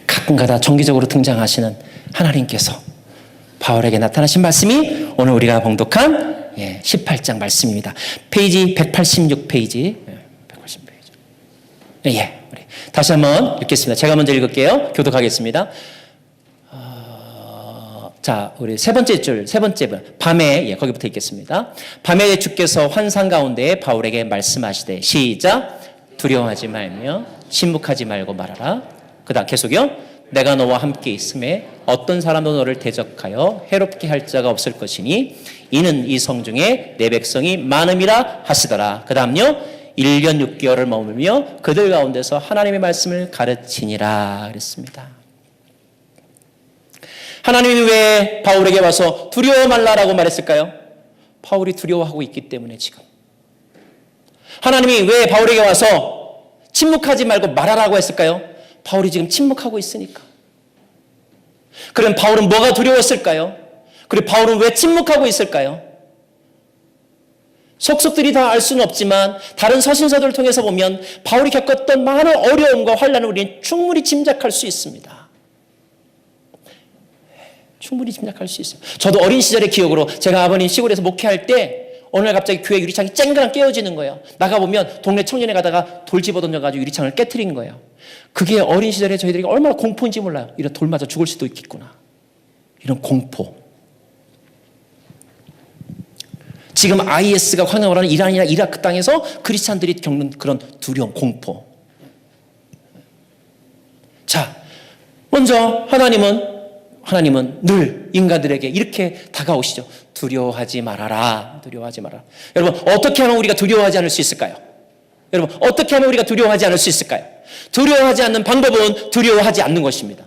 가끔가다 정기적으로 등장하시는 하나님께서 바울에게 나타나신 말씀이 오늘 우리가 봉독한 18장 말씀입니다. 페이지 186페이지. 186페이지. 우리 다시 한번 읽겠습니다. 제가 먼저 읽을게요. 교독하겠습니다. 자, 우리 세 번째 분. 밤에, 거기부터 읽겠습니다. 밤에 주께서 환상 가운데 바울에게 말씀하시되, 시작. 두려워하지 말며 침묵하지 말고 말하라. 그 다음 계속요. 내가 너와 함께 있음에 어떤 사람도 너를 대적하여 해롭게 할 자가 없을 것이니 이는 이 성중에 내 백성이 많음이라 하시더라. 그 다음요. 1년 6개월을 머물며 그들 가운데서 하나님의 말씀을 가르치니라 그랬습니다. 하나님이 왜 바울에게 와서 두려워 말라라고 말했을까요? 바울이 두려워하고 있기 때문에 지금. 하나님이 왜 바울에게 와서 침묵하지 말고 말하라고 했을까요? 바울이 지금 침묵하고 있으니까. 그럼 바울은 뭐가 두려웠을까요? 그리고 바울은 왜 침묵하고 있을까요? 속속들이 다 알 수는 없지만 다른 서신서들을 통해서 보면 바울이 겪었던 많은 어려움과 환난을 우리는 충분히 짐작할 수 있습니다. 충분히 짐작할 수 있어요. 저도 어린 시절의 기억으로 제가 아버님 시골에서 목회할 때 어느 날 갑자기 교회 유리창이 쨍그랑 깨어지는 거예요. 나가보면 동네 청년회 가다가 돌 집어던져가지고 유리창을 깨트린 거예요. 그게 어린 시절에 저희들이 얼마나 공포인지 몰라요. 이런 돌 맞아 죽을 수도 있겠구나. 이런 공포. 지금 IS가 활동을 하는 이란이나 이라크 땅에서 크리스찬들이 겪는 그런 두려움, 공포. 자, 먼저 하나님은 늘 인간들에게 이렇게 다가오시죠. 두려워하지 말아라. 두려워하지 말아라. 여러분, 어떻게 하면 우리가 두려워하지 않을 수 있을까요? 여러분, 어떻게 하면 우리가 두려워하지 않을 수 있을까요? 두려워하지 않는 방법은 두려워하지 않는 것입니다.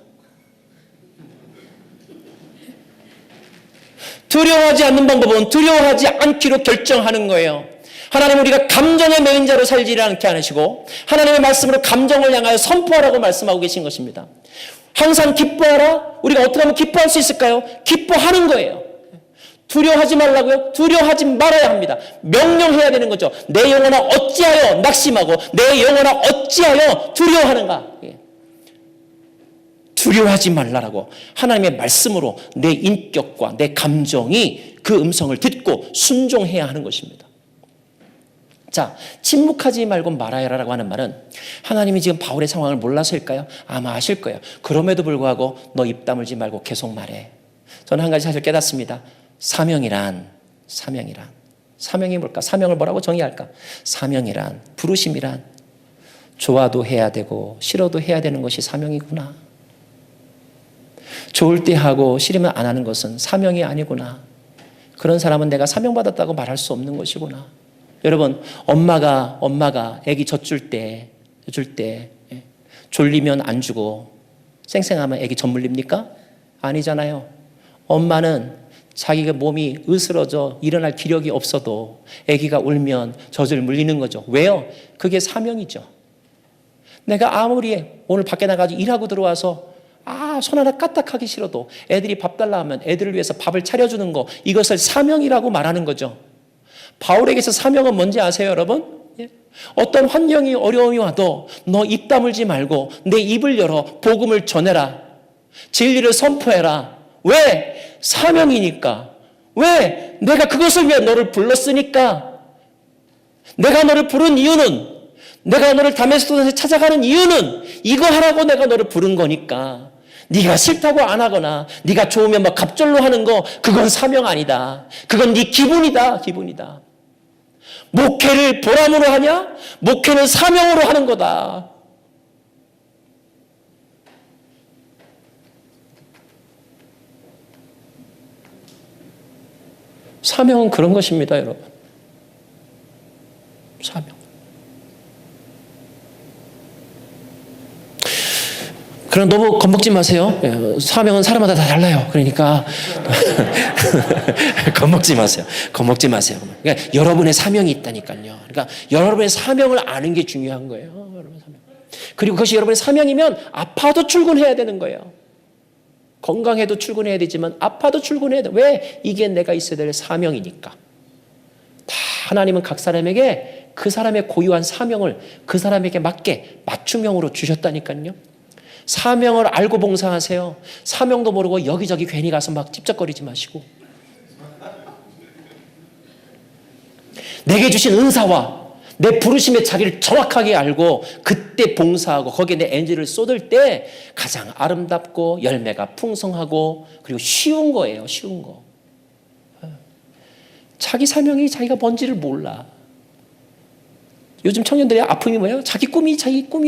두려워하지 않는 방법은 두려워하지 않기로 결정하는 거예요. 하나님은 우리가 감정의 매인자로 살지 않게 하시고 하나님의 말씀으로 감정을 향하여 선포하라고 말씀하고 계신 것입니다. 항상 기뻐하라. 우리가 어떻게 하면 기뻐할 수 있을까요? 기뻐하는 거예요. 두려워하지 말라고요? 두려워하지 말아야 합니다. 명령해야 되는 거죠. 내 영혼아 어찌하여 낙심하고 내 영혼아 어찌하여 두려워하는가? 두려워하지 말라라고 하나님의 말씀으로 내 인격과 내 감정이 그 음성을 듣고 순종해야 하는 것입니다. 자, 침묵하지 말고 말아야라고 하는 말은 하나님이 지금 바울의 상황을 몰라서일까요? 아마 아실 거예요. 그럼에도 불구하고 너 입 다물지 말고 계속 말해. 저는 한 가지 사실 깨닫습니다. 사명이 뭘까? 사명을 뭐라고 정의할까? 사명이란, 부르심이란 좋아도 해야 되고 싫어도 해야 되는 것이 사명이구나. 좋을 때 하고 싫으면 안 하는 것은 사명이 아니구나. 그런 사람은 내가 사명받았다고 말할 수 없는 것이구나. 여러분, 엄마가 아기 젖줄 때 졸리면 안 주고 쌩쌩하면 아기 젖 물립니까? 아니잖아요. 엄마는 자기가 몸이 으스러져 일어날 기력이 없어도 아기가 울면 젖을 물리는 거죠. 왜요? 그게 사명이죠. 내가 아무리 오늘 밖에 나가서 일하고 들어와서 손 하나 까딱하기 싫어도 애들이 밥 달라 하면 애들을 위해서 밥을 차려주는 거, 이것을 사명이라고 말하는 거죠. 바울에게서 사명은 뭔지 아세요, 여러분? 어떤 환경이 어려움이 와도 너 입 다물지 말고 내 입을 열어 복음을 전해라. 진리를 선포해라. 왜? 사명이니까. 왜? 내가 그것을 위해 너를 불렀으니까. 내가 너를 부른 이유는, 내가 너를 다메섹도에서 찾아가는 이유는 이거 하라고 내가 너를 부른 거니까. 네가 싫다고 안 하거나 네가 좋으면 막 갑절로 하는 거, 그건 사명 아니다. 그건 네 기분이다. 기분이다. 목회를 보람으로 하냐? 목회는 사명으로 하는 거다. 사명은 그런 것입니다, 여러분. 사명. 그럼 너무 겁먹지 마세요. 사명은 사람마다 다 달라요. 그러니까 겁먹지 마세요. 겁먹지 마세요. 그러니까 여러분의 사명이 있다니까요. 그러니까 여러분의 사명을 아는 게 중요한 거예요. 여러분의 사명. 그리고 그것이 여러분의 사명이면 아파도 출근해야 되는 거예요. 건강해도 출근해야 되지만 아파도 출근해야 돼. 왜? 이게 내가 있어야 될 사명이니까. 다 하나님은 각 사람에게 그 사람의 고유한 사명을 그 사람에게 맞게 맞춤형으로 주셨다니까요. 사명을 알고 봉사하세요. 사명도 모르고 여기저기 괜히 가서 막 찝쩍거리지 마시고. 내게 주신 은사와 내 부르심의 자리를 정확하게 알고 그때 봉사하고 거기에 내 에너지를 쏟을 때 가장 아름답고 열매가 풍성하고 그리고 쉬운 거예요. 쉬운 거. 자기 사명이 자기가 뭔지를 몰라. 요즘 청년들의 아픔이 뭐예요? 자기 꿈이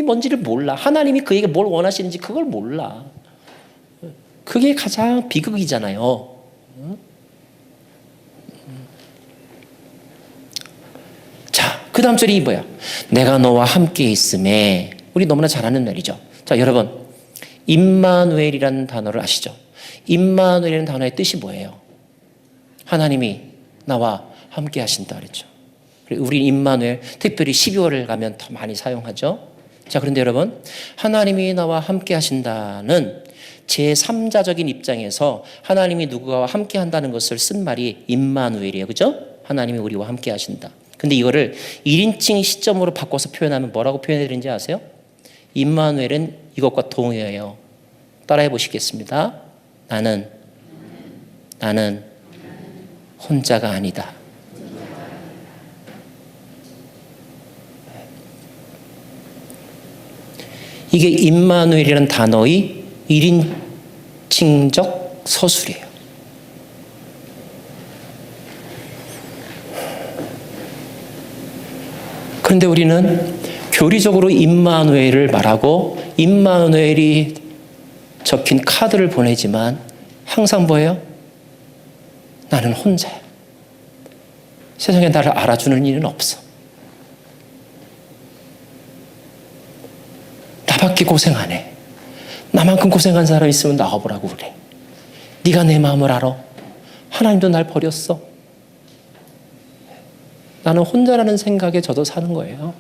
뭔지를 몰라. 하나님이 그에게 뭘 원하시는지 그걸 몰라. 그게 가장 비극이잖아요. 자, 그 다음 절이 뭐야? 내가 너와 함께 있음에. 우리 너무나 잘 아는 말이죠. 자, 여러분, 임마누엘이라는 단어를 아시죠? 임마누엘이라는 단어의 뜻이 뭐예요? 하나님이 나와 함께 하신다 그랬죠. 우리 임마누엘, 특별히 12월을 가면 더 많이 사용하죠. 자, 그런데 여러분, 하나님이 나와 함께 하신다는 제3자적인 입장에서 하나님이 누구와 함께 한다는 것을 쓴 말이 임마누엘이에요. 그죠? 하나님이 우리와 함께 하신다. 근데 이거를 1인칭 시점으로 바꿔서 표현하면 뭐라고 표현해야 되는지 아세요? 임마누엘은 이것과 동의해요. 따라해 보시겠습니다. 나는 혼자가 아니다. 이게 임마누엘이라는 단어의 1인칭적 서술이에요. 그런데 우리는 교리적으로 임마누엘을 말하고 임마누엘이 적힌 카드를 보내지만 항상 뭐예요? 나는 혼자야. 세상에 나를 알아주는 일은 없어. 나밖에 고생 안 해. 나만큼 고생한 사람 있으면 나와보라고 그래. 네가 내 마음을 알아. 하나님도 날 버렸어. 나는 혼자라는 생각에 저도 사는 거예요.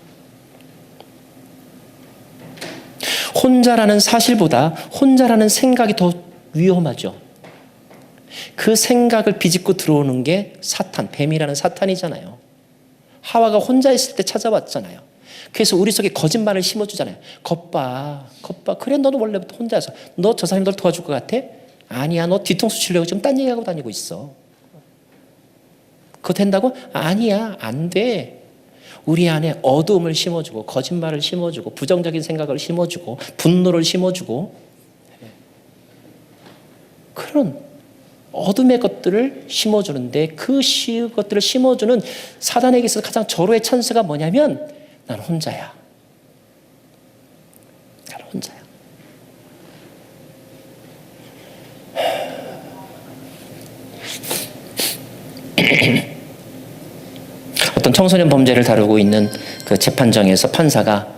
혼자라는 사실보다 혼자라는 생각이 더 위험하죠. 그 생각을 비집고 들어오는 게 사탄, 뱀이라는 사탄이잖아요. 하와가 혼자 있을 때 찾아왔잖아요. 그래서 우리 속에 거짓말을 심어주잖아요. 겉봐. 그래, 너는 원래부터 혼자서. 너 저 사람이 널 도와줄 것 같아? 아니야, 너 뒤통수 치려고 지금 딴 얘기하고 다니고 있어. 그거 된다고? 아니야, 안 돼. 우리 안에 어두움을 심어주고 거짓말을 심어주고 부정적인 생각을 심어주고 분노를 심어주고 그런 어둠의 것들을 심어주는데 그 것들을 심어주는 사단에게 있어서 가장 절호의 찬스가 뭐냐면 나는 혼자야. 나는 혼자야. 어떤 청소년 범죄를 다루고 있는 그 재판정에서 판사가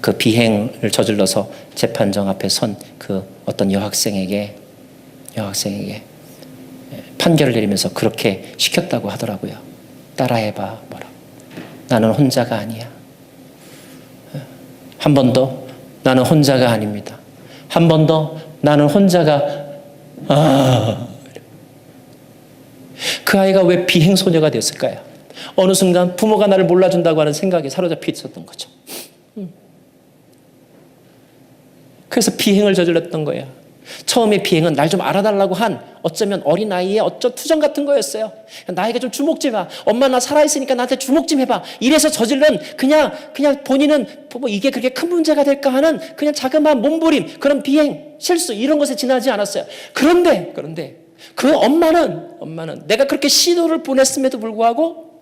그 비행을 저질러서 재판정 앞에 선 그 어떤 여학생에게 판결을 내리면서 그렇게 시켰다고 하더라고요. 따라해봐. 뭐라. 나는 혼자가 아니야. 한 번 더 나는 혼자가 아닙니다. 한 번 더 나는 혼자가 그 아이가 왜 비행소녀가 됐을까요? 어느 순간 부모가 나를 몰라준다고 하는 생각에 사로잡혀 있었던 거죠. 그래서 비행을 저질렀던 거예요. 처음에 비행은 날 좀 알아달라고 한 어쩌면 어린아이의 어쩌 투정 같은 거였어요. 나에게 좀 주목 좀 해봐. 엄마 나 살아있으니까 나한테 주목 좀 해봐. 이래서 저질른 그냥 본인은 뭐 이게 그렇게 큰 문제가 될까 하는 그냥 자그마한 몸부림, 그런 비행, 실수 이런 것에 지나지 않았어요. 그런데 그 엄마는 내가 그렇게 시도를 보냈음에도 불구하고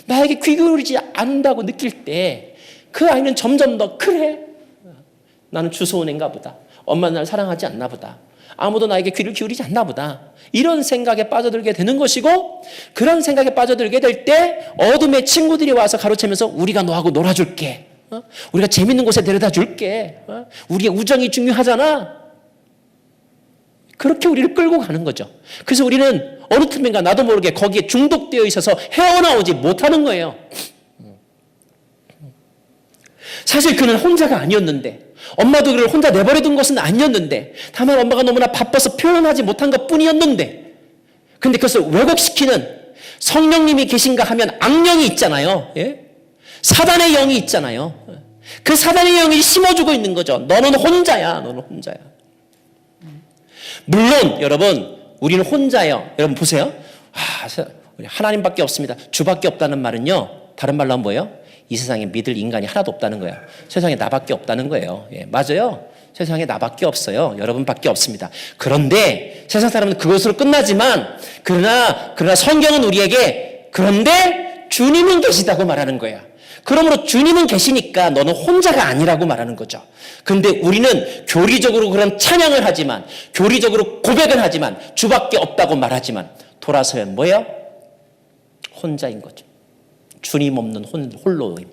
나에게 귀 기울이지 않는다고 느낄 때 그 아이는 점점 더 그래 나는 주소온 애인가 보다. 엄마는 날 사랑하지 않나 보다. 아무도 나에게 귀를 기울이지 않나 보다. 이런 생각에 빠져들게 되는 것이고, 그런 생각에 빠져들게 될 때 어둠의 친구들이 와서 가로채면서 우리가 너하고 놀아줄게. 우리가 재밌는 곳에 데려다 줄게. 우리의 우정이 중요하잖아. 그렇게 우리를 끌고 가는 거죠. 그래서 우리는 어느 틈인가 나도 모르게 거기에 중독되어 있어서 헤어나오지 못하는 거예요. 사실 그는 혼자가 아니었는데, 엄마도 그를 혼자 내버려둔 것은 아니었는데, 다만 엄마가 너무나 바빠서 표현하지 못한 것뿐이었는데, 근데 그것을 왜곡시키는 성령님이 계신가 하면 악령이 있잖아요. 예? 사단의 영이 있잖아요. 그 사단의 영이 심어주고 있는 거죠. 너는 혼자야. 물론 여러분 우리는 혼자예요. 여러분 보세요. 하나님밖에 없습니다. 주밖에 없다는 말은요, 다른 말로 하면 뭐예요? 이 세상에 믿을 인간이 하나도 없다는 거예요. 세상에 나밖에 없다는 거예요. 예, 맞아요. 세상에 나밖에 없어요. 여러분밖에 없습니다. 그런데 세상 사람은 그것으로 끝나지만 그러나 성경은 우리에게 그런데 주님은 계시다고 말하는 거야. 그러므로 주님은 계시니까 너는 혼자가 아니라고 말하는 거죠. 그런데 우리는 교리적으로 그런 찬양을 하지만, 교리적으로 고백은 하지만, 주밖에 없다고 말하지만 돌아서면 뭐예요? 혼자인 거죠. 주님 없는 홀로임.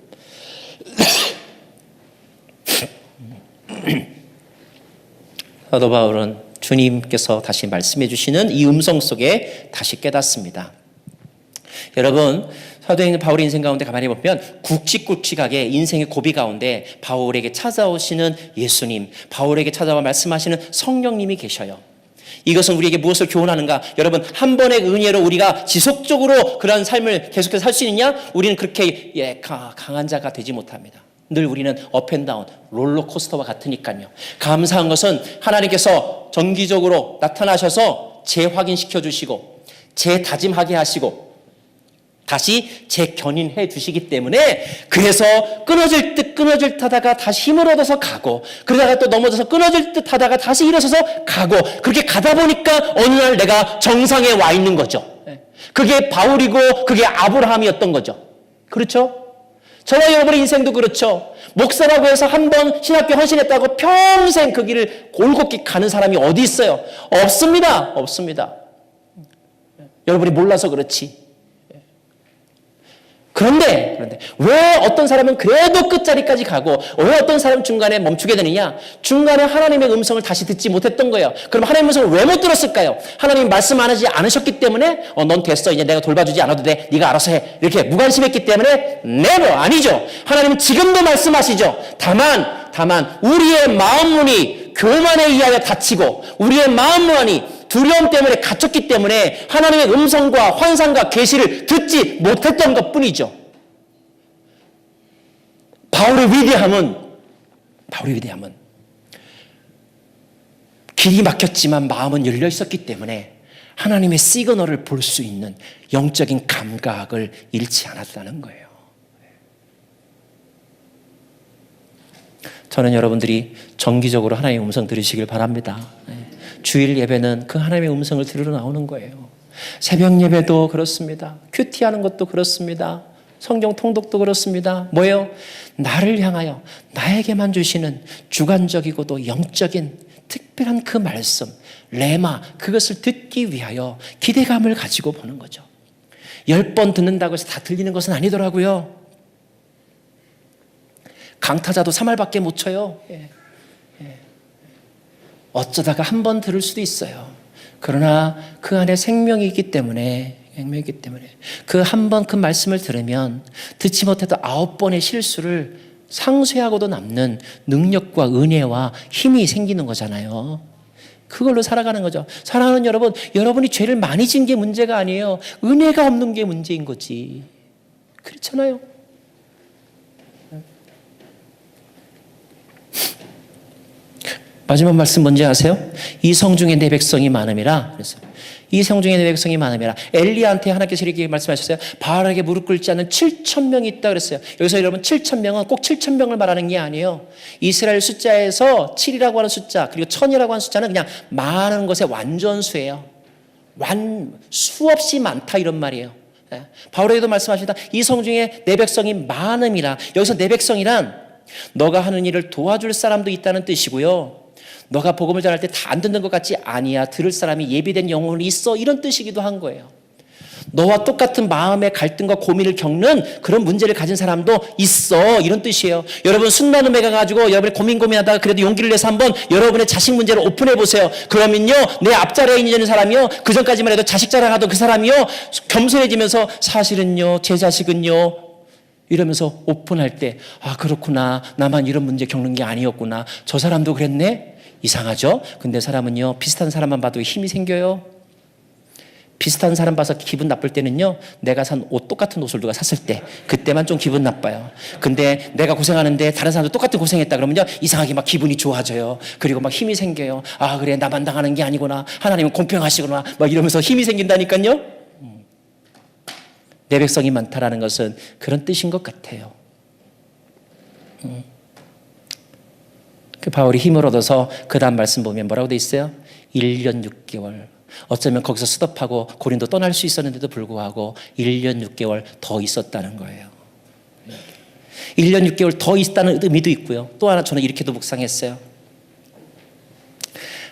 사도 바울은 주님께서 다시 말씀해 주시는 이 음성 속에 다시 깨닫습니다. 여러분, 사도행전 바울의 인생 가운데 가만히 보면 굵직굵직하게 인생의 고비 가운데 바울에게 찾아오시는 예수님, 바울에게 찾아와 말씀하시는 성령님이 계셔요. 이것은 우리에게 무엇을 교훈하는가? 여러분, 한 번의 은혜로 우리가 지속적으로 그런 삶을 계속해서 살 수 있느냐? 우리는 그렇게 강한 자가 되지 못합니다. 늘 우리는 업앤다운 롤러코스터와 같으니까요. 감사한 것은 하나님께서 정기적으로 나타나셔서 재확인시켜 주시고 재다짐하게 하시고 다시 재견인해 주시기 때문에, 그래서 끊어질 듯 하다가 다시 힘을 얻어서 가고, 그러다가 또 넘어져서 끊어질 듯 하다가 다시 일어서서 가고, 그렇게 가다 보니까 어느 날 내가 정상에 와 있는 거죠. 그게 바울이고 그게 아브라함이었던 거죠. 그렇죠? 저와 여러분의 인생도 그렇죠. 목사라고 해서 한 번 신학교 헌신했다고 평생 그 길을 골곶기 가는 사람이 어디 있어요? 없습니다. 여러분이 몰라서 그렇지. 그런데 왜 어떤 사람은 그래도 끝자리까지 가고 왜 어떤 사람은 중간에 멈추게 되느냐? 중간에 하나님의 음성을 다시 듣지 못했던 거예요. 그럼 하나님의 음성을 왜 못 들었을까요? 하나님이 말씀 안 하지 않으셨기 때문에 넌 됐어, 이제 내가 돌봐주지 않아도 돼, 네가 알아서 해, 이렇게 무관심했기 때문에? never, 아니죠. 하나님은 지금도 말씀하시죠. 다만 우리의 마음문이 교만에 의하여 닫히고 우리의 마음문이 두려움 때문에 갇혔기 때문에 하나님의 음성과 환상과 계시를 듣지 못했던 것뿐이죠. 바울의 위대함은 길이 막혔지만 마음은 열려 있었기 때문에 하나님의 시그널을 볼 수 있는 영적인 감각을 잃지 않았다는 거예요. 저는 여러분들이 정기적으로 하나님의 음성 들으시길 바랍니다. 주일 예배는 그 하나님의 음성을 들으러 나오는 거예요. 새벽 예배도 그렇습니다. 큐티하는 것도 그렇습니다. 성경 통독도 그렇습니다. 뭐예요? 나를 향하여 나에게만 주시는 주관적이고도 영적인 특별한 그 말씀, 레마, 그것을 듣기 위하여 기대감을 가지고 보는 거죠. 10번 듣는다고 해서 다 들리는 것은 아니더라고요. 강타자도 3알밖에 못 쳐요. 어쩌다가 한 번 들을 수도 있어요. 그러나 그 안에 생명이 있기 때문에 그 한 번 그 말씀을 들으면 듣지 못해도 9번의 실수를 상쇄하고도 남는 능력과 은혜와 힘이 생기는 거잖아요. 그걸로 살아가는 거죠. 사랑하는 여러분, 여러분이 죄를 많이 지은 게 문제가 아니에요. 은혜가 없는 게 문제인 거지. 그렇잖아요. 마지막 말씀 뭔지 아세요? 이성 중에 내 백성이 많음이라 그랬어요. 이성 중에 내 백성이 많음이라. 엘리야한테 하나님께서 이렇게 말씀하셨어요. 바알에게 무릎 꿇지 않는 7,000명이 있다 그랬어요. 여기서 여러분 7,000명은 꼭 7,000명을 말하는 게 아니에요. 이스라엘 숫자에서 7이라고 하는 숫자 그리고 1,000이라고 하는 숫자는 그냥 많은 것의 완전수예요. 수없이 많다 이런 말이에요. 바울에게도 말씀하십니다. 이성 중에 내 백성이 많음이라. 여기서 내 백성이란 너가 하는 일을 도와줄 사람도 있다는 뜻이고요. 너가 복음을 전할 때 다 안 듣는 것 같지 아니야. 들을 사람이 예비된 영혼이 있어. 이런 뜻이기도 한 거예요. 너와 똑같은 마음의 갈등과 고민을 겪는 그런 문제를 가진 사람도 있어. 이런 뜻이에요. 여러분 순간음에 가가지고 여러분이 고민하다가 그래도 용기를 내서 한번 여러분의 자식 문제를 오픈해 보세요. 그러면요 내 앞자리에 있는 사람이요 그 전까지만 해도 자식 자랑하던 그 사람이요 겸손해지면서 사실은요 제 자식은요 이러면서 오픈할 때 아 그렇구나 나만 이런 문제 겪는 게 아니었구나 저 사람도 그랬네. 이상하죠? 근데 사람은요 비슷한 사람만 봐도 힘이 생겨요. 비슷한 사람 봐서 기분 나쁠 때는요 내가 산 옷 똑같은 옷을 누가 샀을 때 그때만 좀 기분 나빠요. 근데 내가 고생하는데 다른 사람도 똑같은 고생했다 그러면요 이상하게 막 기분이 좋아져요. 그리고 막 힘이 생겨요. 아 그래 나만 당하는 게 아니구나 하나님은 공평하시구나 막 이러면서 힘이 생긴다니까요. 내 백성이 많다라는 것은 그런 뜻인 것 같아요. 그 바울이 힘을 얻어서 그 다음 말씀 보면 뭐라고 돼 있어요? 1년 6개월 어쩌면 거기서 스톱하고 고린도 떠날 수 있었는데도 불구하고 1년 6개월 더 있었다는 거예요. 1년 6개월 더 있다는 의미도 있고요. 또 하나 저는 이렇게도 묵상했어요.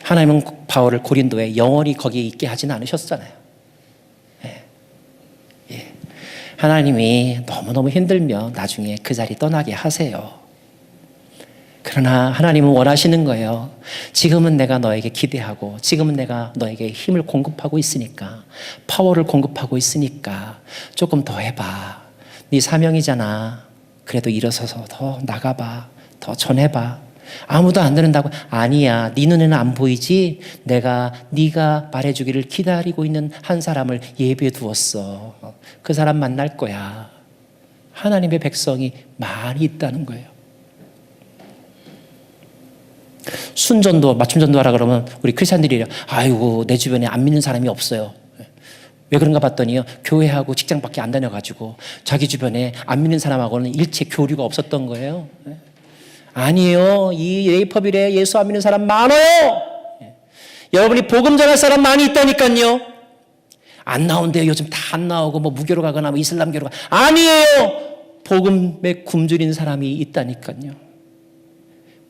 하나님은 바울을 고린도에 영원히 거기에 있게 하지는 않으셨잖아요. 하나님이 너무너무 힘들면 나중에 그 자리 떠나게 하세요. 그러나 하나님은 원하시는 거예요. 지금은 내가 너에게 기대하고 지금은 내가 너에게 힘을 공급하고 있으니까 파워를 공급하고 있으니까 조금 더 해봐. 네 사명이잖아. 그래도 일어서서 더 나가봐. 더 전해봐. 아무도 안 듣는다고 아니야. 네 눈에는 안 보이지? 내가 네가 말해주기를 기다리고 있는 한 사람을 예비해 두었어. 그 사람 만날 거야. 하나님의 백성이 많이 있다는 거예요. 순전도 맞춤전도 하라 그러면 우리 크리스찬들이 아이고 내 주변에 안 믿는 사람이 없어요. 왜 그런가 봤더니요 교회하고 직장밖에 안 다녀가지고 자기 주변에 안 믿는 사람하고는 일체 교류가 없었던 거예요. 아니에요. 이 레이퍼빌에 예수 안 믿는 사람 많아요. 여러분이 복음 전할 사람 많이 있다니까요. 안 나온대요. 요즘 다 안 나오고 뭐 무교로 가거나 뭐 이슬람교로 아니에요. 복음에 굶주린 사람이 있다니까요.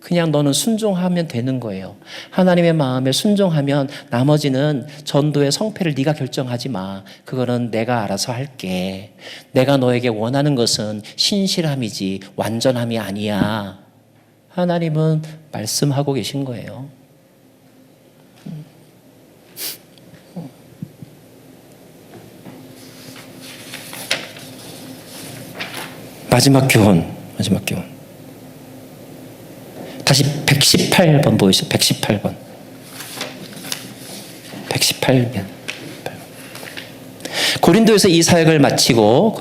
그냥 너는 순종하면 되는 거예요. 하나님의 마음에 순종하면 나머지는 전도의 성패를 네가 결정하지 마. 그거는 내가 알아서 할게. 내가 너에게 원하는 것은 신실함이지 완전함이 아니야. 하나님은 말씀하고 계신 거예요. 마지막 교훈. 다시 118번 보이시죠? 118번. 고린도에서 이 사역을 마치고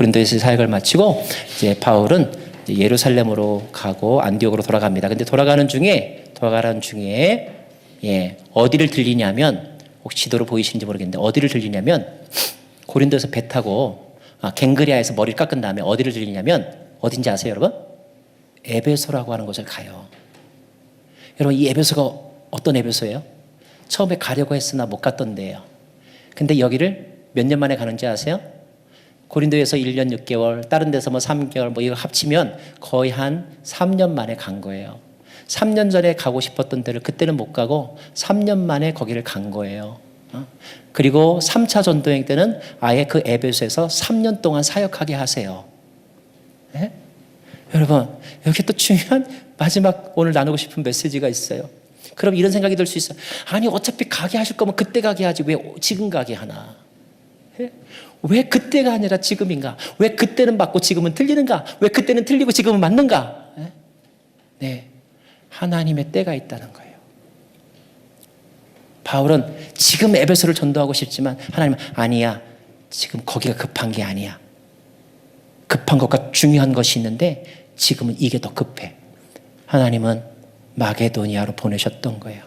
이제 바울은 이제 예루살렘으로 가고 안디옥으로 돌아갑니다. 근데 돌아가는 중에 어디를 들리냐면 혹시 지도로 보이시는지 모르겠는데 어디를 들리냐면 고린도에서 배 타고 갱그리아에서 머리를 깎은 다음에 어디를 들리냐면 어딘지 아세요, 여러분? 에베소라고 하는 곳을 가요. 여러분 이 에베소가 어떤 에베소예요? 처음에 가려고 했으나 못 갔던 데예요. 근데 여기를 몇 년 만에 가는지 아세요? 고린도에서 1년 6개월, 다른 데서 뭐 3개월 뭐 이거 합치면 거의 한 3년 만에 간 거예요. 3년 전에 가고 싶었던 데를 그때는 못 가고 3년 만에 거기를 간 거예요. 그리고 3차 전도행 때는 아예 그 에베소에서 3년 동안 사역하게 하세요. 네? 여러분 여기 또 중요한 마지막 오늘 나누고 싶은 메시지가 있어요. 그럼 이런 생각이 들 수 있어요. 아니 어차피 가게 하실 거면 그때 가게 하지 왜 지금 가게 하나. 네? 왜 그때가 아니라 지금인가? 왜 그때는 맞고 지금은 틀리는가? 왜 그때는 틀리고 지금은 맞는가? 네, 하나님의 때가 있다는 거예요. 바울은 지금 에베소를 전도하고 싶지만 하나님은 아니야. 지금 거기가 급한 게 아니야. 급한 것과 중요한 것이 있는데 지금은 이게 더 급해. 하나님은 마게도니아로 보내셨던 거예요.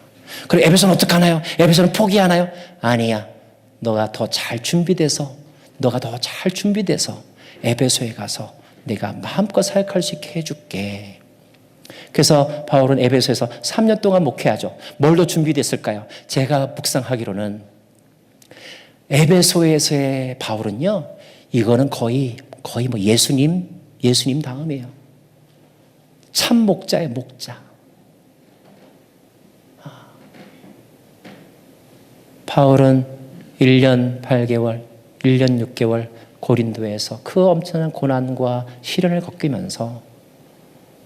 그리고 에베소는 어떡하나요? 에베소는 포기하나요? 아니야. 너가 더 잘 준비돼서 에베소에 가서 내가 마음껏 사역할 수 있게 해줄게. 그래서 바울은 에베소에서 3년 동안 목회하죠. 뭘 더 준비됐을까요? 제가 묵상하기로는 에베소에서의 바울은요, 이거는 거의 뭐 예수님 다음이에요. 참 목자의 목자. 바울은 1년 8개월, 1년 6개월 고린도에서 그 엄청난 고난과 시련을 겪으면서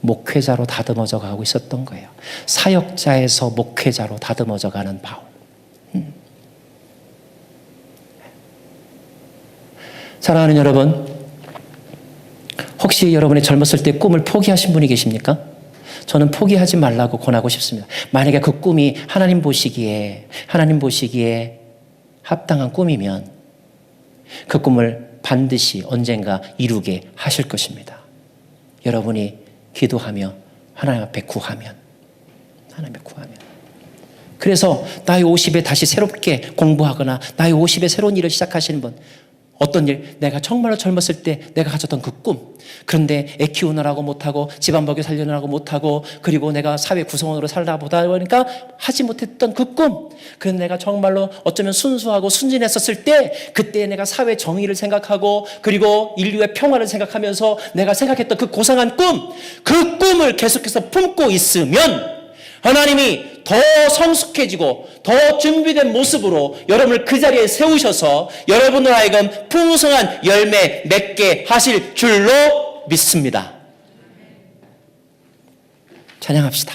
목회자로 다듬어져 가고 있었던 거예요. 사역자에서 목회자로 다듬어져 가는 바울. 사랑하는 여러분, 혹시 여러분이 젊었을 때 꿈을 포기하신 분이 계십니까? 저는 포기하지 말라고 권하고 싶습니다. 만약에 그 꿈이 하나님 보시기에 합당한 꿈이면 그 꿈을 반드시 언젠가 이루게 하실 것입니다. 여러분이 기도하며 하나님 앞에 구하면. 그래서 나이 50에 다시 새롭게 공부하거나 나이 50에 새로운 일을 시작하시는 분, 어떤 일, 내가 정말로 젊었을 때 내가 가졌던 그 꿈, 그런데 애 키우느라고 못하고 집안 먹여 살려느라고 못하고 그리고 내가 사회 구성원으로 살다 보다 보니까 하지 못했던 그 꿈, 그런데 내가 정말로 어쩌면 순수하고 순진했었을 때 그때 내가 사회 정의를 생각하고 그리고 인류의 평화를 생각하면서 내가 생각했던 그 고상한 꿈, 그 꿈을 계속해서 품고 있으면 하나님이 더 성숙해지고 더 준비된 모습으로 여러분을 그 자리에 세우셔서 여러분을 하여금 풍성한 열매 맺게 하실 줄로 믿습니다. 찬양합시다.